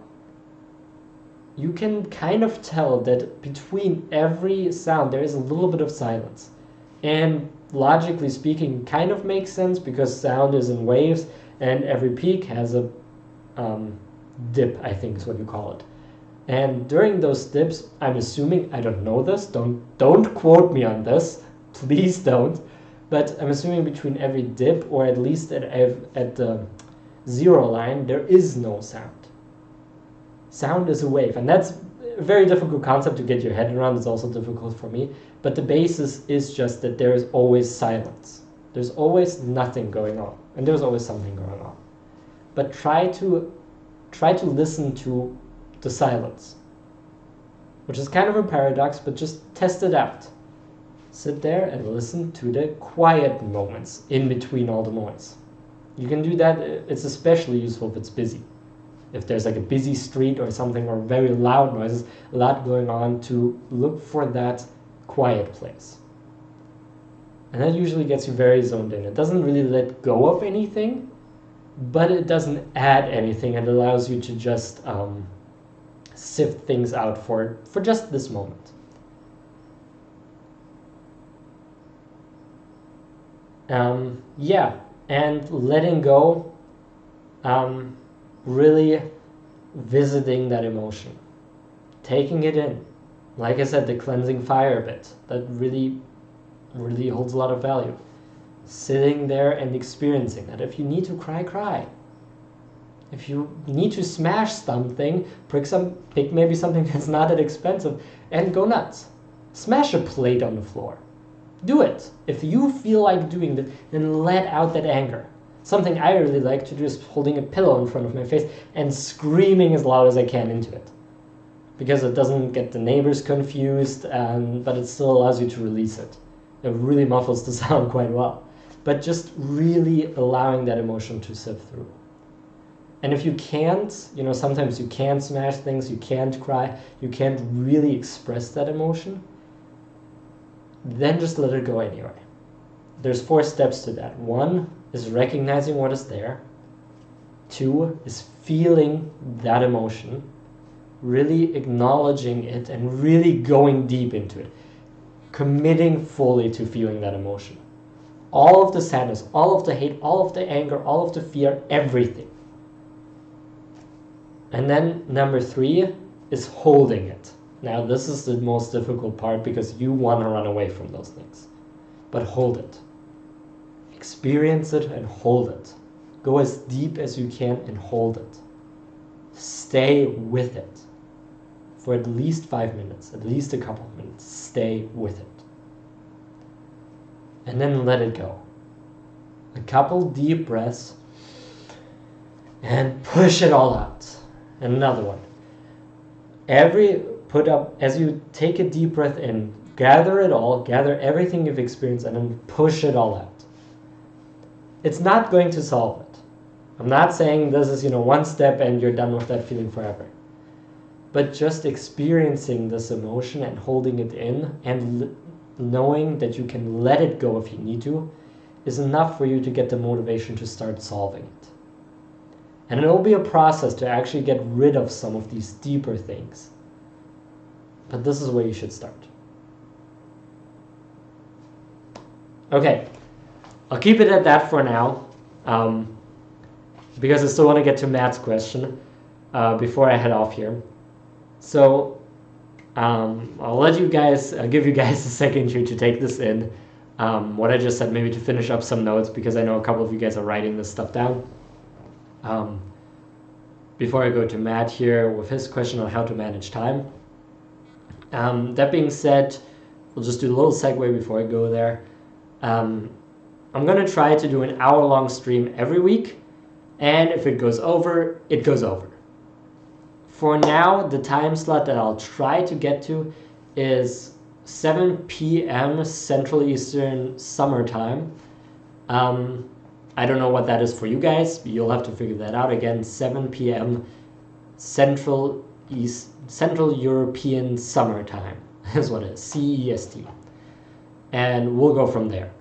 you can kind of tell that between every sound there is a little bit of silence. And logically speaking, kind of makes sense because sound is in waves and every peak has a dip, I think is what you call it. And during those dips, I'm assuming, I don't know this, don't quote me on this, please don't, but I'm assuming between every dip, or at least at the 0 line, there is no sound. Sound is a wave, and that's a very difficult concept to get your head around. It's also difficult for me, but the basis is just that there is always silence. There's always nothing going on, and there's always something going on. But try to listen to the silence, which is kind of a paradox, but just test it out. Sit there and listen to the quiet moments in between all the noise. You can do that. It's especially useful if it's busy. If there's like a busy street or something, or very loud noises, a lot going on, to look for that quiet place. And that usually gets you very zoned in. It doesn't really let go of anything, but it doesn't add anything. It allows you to just sift things out for just this moment. Yeah, and letting go, really visiting that emotion, taking it in. Like I said, the cleansing fire bit, that really holds a lot of value. Sitting there and experiencing that. If you need to cry, cry. If you need to smash something, pick maybe something that's not that expensive and go nuts. Smash a plate on the floor. Do it. If you feel like doing that, then let out that anger. Something I really like to do is holding a pillow in front of my face and screaming as loud as I can into it. Because it doesn't get the neighbors confused, but it still allows you to release it. It really muffles the sound quite well. But just really allowing that emotion to sift through. And if you can't, sometimes you can't smash things, you can't cry, you can't really express that emotion, then just let it go anyway. There's 4 steps to that. 1 is recognizing what is there. 2 is feeling that emotion, really acknowledging it and really going deep into it, committing fully to feeling that emotion. All of the sadness, all of the hate, all of the anger, all of the fear, everything. And then number 3 is holding it. Now this is the most difficult part because you want to run away from those things. But hold it. Experience it and hold it. Go as deep as you can and hold it. Stay with it. For at least 5 minutes, at least a couple of minutes. Stay with it. And then let it go. A couple deep breaths and push it all out. And another one. As you take a deep breath in, gather it all, gather everything you've experienced, and then push it all out. It's not going to solve it. I'm not saying this is, one step and you're done with that feeling forever. But just experiencing this emotion and holding it in and knowing that you can let it go if you need to is enough for you to get the motivation to start solving it. And it will be a process to actually get rid of some of these deeper things. But this is where you should start. Okay, I'll keep it at that for now, because I still want to get to Matt's question before I head off here. So I'll give you guys a second here to take this in. What I just said, maybe to finish up some notes, because I know a couple of you guys are writing this stuff down. Before I go to Matt here with his question on how to manage time. That being said, we'll just do a little segue before I go there. I'm going to try to do an hour-long stream every week, and if it goes over, it goes over. For now, the time slot that I'll try to get to is 7 p.m. Central Eastern Summertime. I don't know what that is for you guys. You'll have to figure that out. Again, 7 p.m. Central European Summertime is what it is, CEST. And we'll go from there.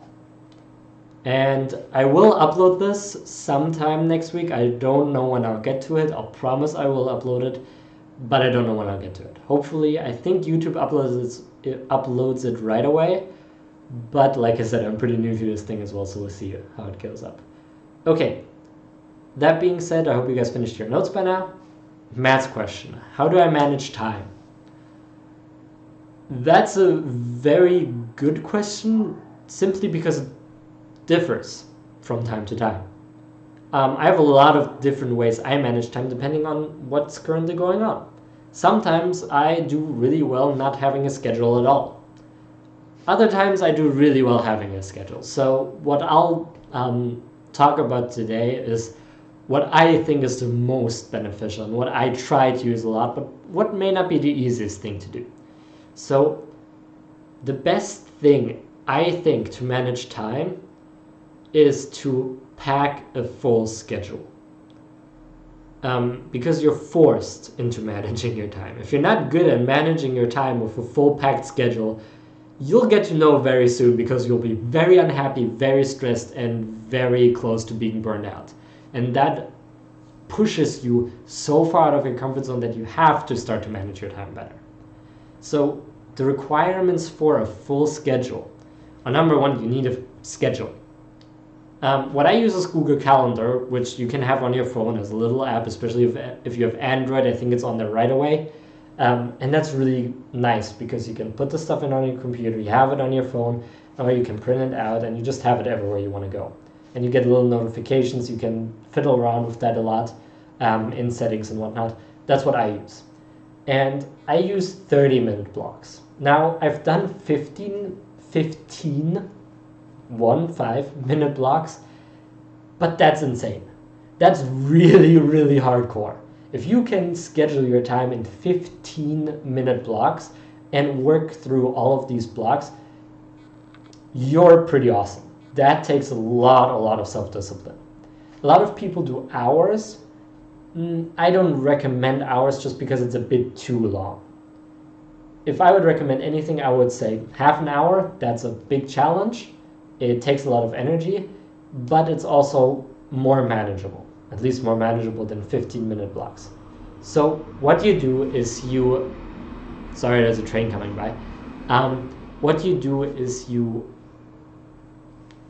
And I will upload this sometime next week. I don't know when I'll get to it. I'll promise I will upload it, but I don't know when I'll get to it. Hopefully, I think YouTube uploads it right away. But like I said, I'm pretty new to this thing as well, so we'll see how it goes up. Okay, that being said, I hope you guys finished your notes by now. Matt's question, how do I manage time? That's a very good question, simply because it differs from time to time. I have a lot of different ways I manage time depending on what's currently going on. Sometimes I do really well not having a schedule at all. Other times I do really well having a schedule. So what I'll talk about today is what I think is the most beneficial and what I try to use a lot, but what may not be the easiest thing to do. So the best thing I think to manage time is to pack a full schedule. Because you're forced into managing your time. If you're not good at managing your time with a full packed schedule, you'll get to know very soon, because you'll be very unhappy, very stressed, and very close to being burned out. And that pushes you so far out of your comfort zone that you have to start to manage your time better. So the requirements for a full schedule are: number one, you need a schedule. What I use is Google Calendar, which you can have on your phone as a little app, especially if you have Android. I think it's on there right away. And that's really nice because you can put the stuff in on your computer, you have it on your phone, or you can print it out and you just have it everywhere you want to go. And you get little notifications, you can fiddle around with that a lot. in settings and whatnot. That's what I use. And I use 30-minute blocks. Now, I've done 15 minute blocks, but that's insane. That's really, really hardcore. If you can schedule your time in 15-minute blocks and work through all of these blocks, you're pretty awesome. That takes a lot of self-discipline. A lot of people do hours. I don't recommend hours just because it's a bit too long. If I would recommend anything, I would say half an hour. That's a big challenge. It takes a lot of energy, but it's also more manageable, at least more manageable than 15-minute blocks. So what you do is sorry, there's a train coming by. What you do is you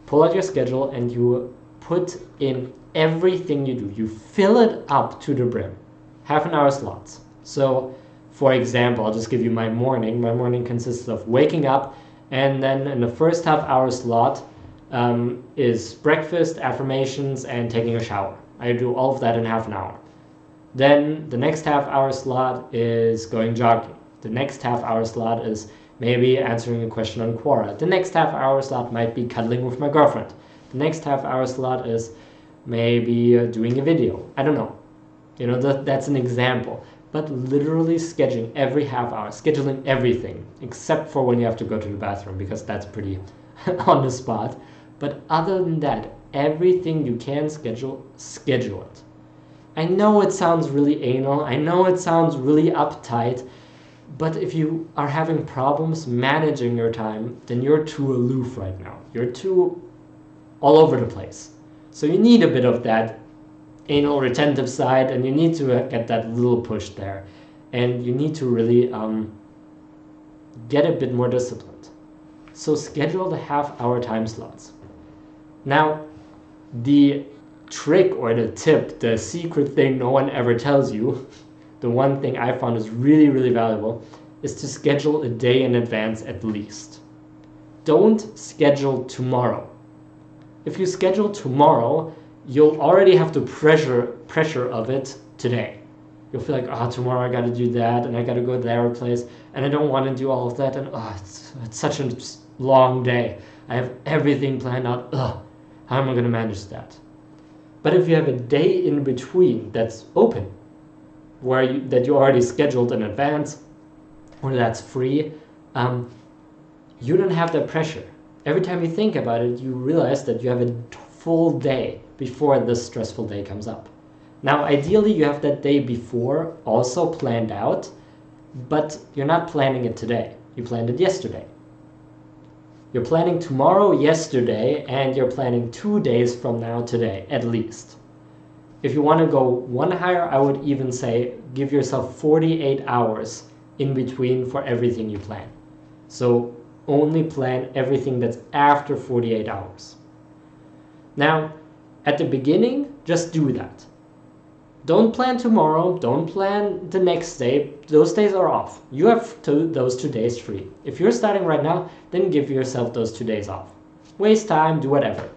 pull out your schedule and you put in everything you do. You fill it up to the brim. Half an hour slots. So, for example, I'll just give you my morning. My morning consists of waking up, and then in the first half-hour slot is breakfast, affirmations, and taking a shower. I do all of that in half an hour. Then the next half-hour slot is going jogging. The next half-hour slot is maybe answering a question on Quora. The next half-hour slot might be cuddling with my girlfriend. The next half-hour slot is maybe doing a video. I don't know. You know, that's an example. But literally scheduling every half hour, scheduling everything, except for when you have to go to the bathroom, because that's pretty on the spot. But other than that, everything you can schedule it. I know it sounds really anal. I know it sounds really uptight. But if you are having problems managing your time, then you're too aloof right now. You're too all over the place. So you need a bit of that anal retentive side, and you need to get that little push there. And you need to really get a bit more disciplined. So schedule the half-hour time slots. Now, the trick or the tip, the secret thing no one ever tells you, the one thing I found is really, really valuable, is to schedule a day in advance at least. Don't schedule tomorrow. If you schedule tomorrow, you'll already have the pressure of it today. You'll feel like, oh, tomorrow I got to do that, and I got to go to their place, and I don't want to do all of that, and oh, it's such a long day. I have everything planned out. Ugh, how am I going to manage that? But if you have a day in between that's open, that you already scheduled in advance, or that's free, you don't have that pressure. Every time you think about it, you realize that you have a full day before this stressful day comes up. Now, ideally, you have that day before also planned out, but you're not planning it today. You planned it yesterday. You're planning tomorrow, yesterday, and you're planning 2 days from now, today, at least. If you want to go one higher, I would even say give yourself 48 hours in between for everything you plan. So only plan everything that's after 48 hours. Now, at the beginning, just do that. Don't plan tomorrow, don't plan the next day. Those days are off. You have those 2 days free. If you're starting right now, then give yourself those 2 days off. Waste time, do whatever.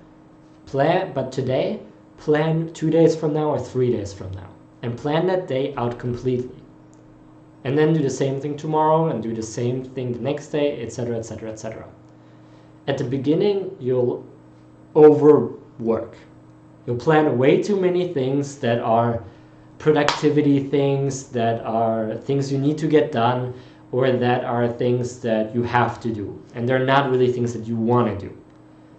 But today, plan 2 days from now or 3 days from now. And plan that day out completely. And then do the same thing tomorrow and do the same thing the next day, etc., etc., etc. At the beginning, you'll overwork. You'll plan way too many things that are productivity things, that are things you need to get done, or that are things that you have to do. And they're not really things that you want to do.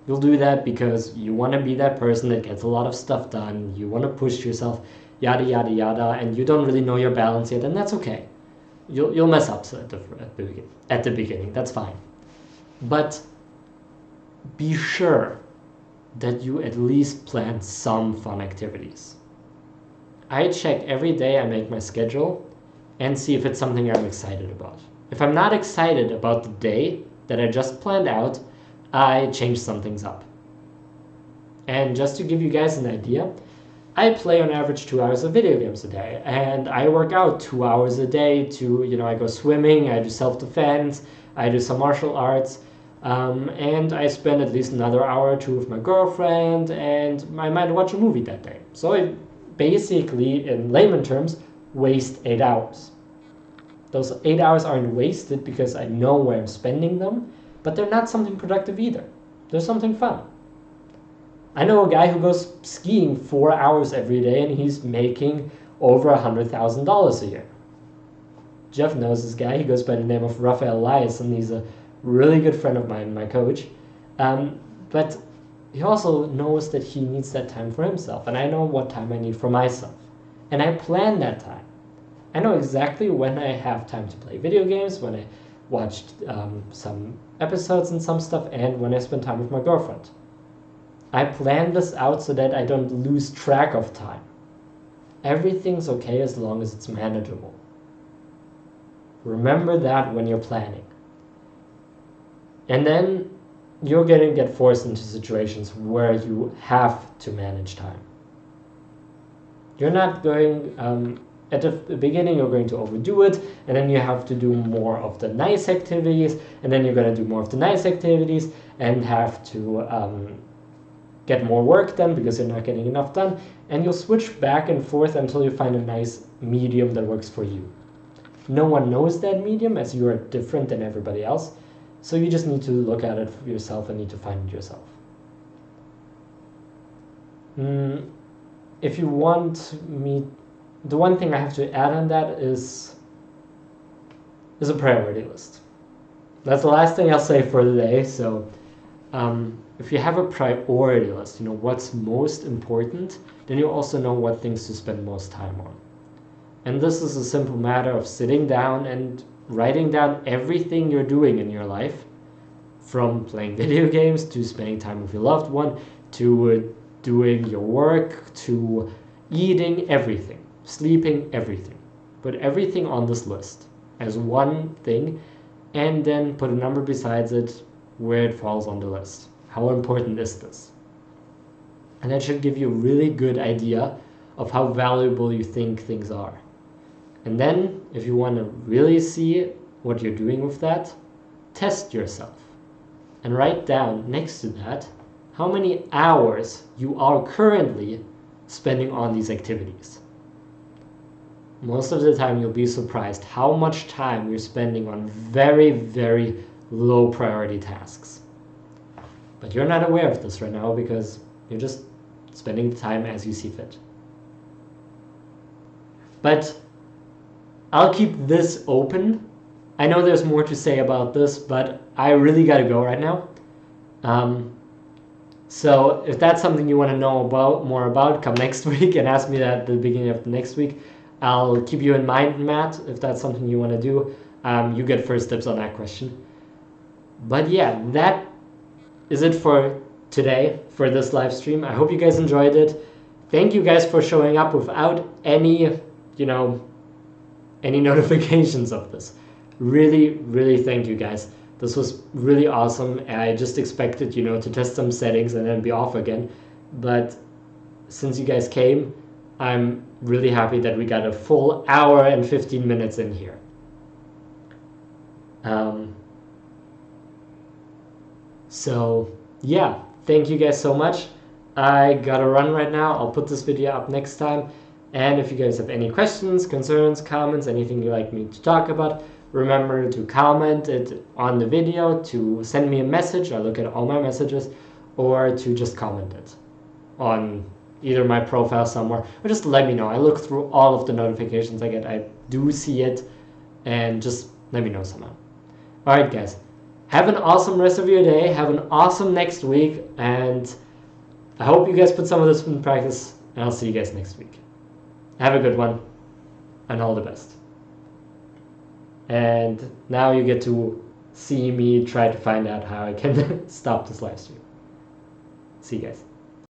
You'll do that because you want to be that person that gets a lot of stuff done, you want to push yourself, yada, yada, yada, and you don't really know your balance yet, and that's okay. You'll mess up at the beginning, that's fine. But be sure that you at least plan some fun activities. I check every day I make my schedule and see if it's something I'm excited about. If I'm not excited about the day that I just planned out, I change some things up. And just to give you guys an idea, I play on average 2 hours of video games a day, and I work out 2 hours a day I go swimming, I do self-defense, I do some martial arts, and I spend at least another hour or two with my girlfriend, and I might watch a movie that day. So basically, in layman terms, waste 8 hours. Those 8 hours aren't wasted because I know where I'm spending them, but they're not something productive either. They're something fun. I know a guy who goes skiing 4 hours every day and he's making over $100,000 a year. Jeff knows this guy. He goes by the name of Rafael Elias, and he's a really good friend of mine, my coach. But he also knows that he needs that time for himself, and I know what time I need for myself. And I plan that time. I know exactly when I have time to play video games, when I watched some episodes and some stuff, and when I spend time with my girlfriend. I plan this out so that I don't lose track of time. Everything's okay as long as it's manageable. Remember that when you're planning. And then you're going to get forced into situations where you have to manage time. You're not going, at the beginning you're going to overdo it, and then you have to do more of the nice activities, and then you're going to do more of the nice activities and have to get more work done because you're not getting enough done, and you'll switch back and forth until you find a nice medium that works for you. No one knows that medium, as you are different than everybody else, so you just need to look at it for yourself and need to find it yourself. If you want me, the one thing I have to add on that is a priority list. That's the last thing I'll say for today. So if you have a priority list, you know what's most important, then you also know what things to spend most time on. And this is a simple matter of sitting down and writing down everything you're doing in your life, from playing video games to spending time with your loved one, to doing your work, to eating, everything, sleeping, everything. Put everything on this list as one thing, and then put a number besides it where it falls on the list. How important is this? And that should give you a really good idea of how valuable you think things are. And then, if you want to really see what you're doing with that, test yourself and write down next to that how many hours you are currently spending on these activities. Most of the time you'll be surprised how much time you're spending on very, very low priority tasks. But you're not aware of this right now because you're just spending the time as you see fit. But I'll keep this open. I know there's more to say about this, but I really gotta go right now. So if that's something you want to know more about, come next week and ask me that at the beginning of the next week. I'll keep you in mind, Matt, if that's something you want to do. You get first tips on that question. But yeah, that is it for today, for this live stream. I hope you guys enjoyed it. Thank you guys for showing up without any, any notifications of this. Really, really thank you guys. This was really awesome. I just expected, to test some settings and then be off again. But since you guys came, I'm really happy that we got a full hour and 15 minutes in here. So yeah, thank you guys so much. I gotta run right now. I'll put this video up next time. And if you guys have any questions, concerns, comments, anything you'd like me to talk about, remember to comment it on the video, to send me a message. I look at all my messages, or to just comment it on either my profile somewhere, or just let me know. I look through all of the notifications I get. I do see it, and just let me know somehow. All right, guys. Have an awesome rest of your day. Have an awesome next week, and I hope you guys put some of this in practice, and I'll see you guys next week. Have a good one, and all the best. And now you get to see me try to find out how I can stop this live stream. See you guys.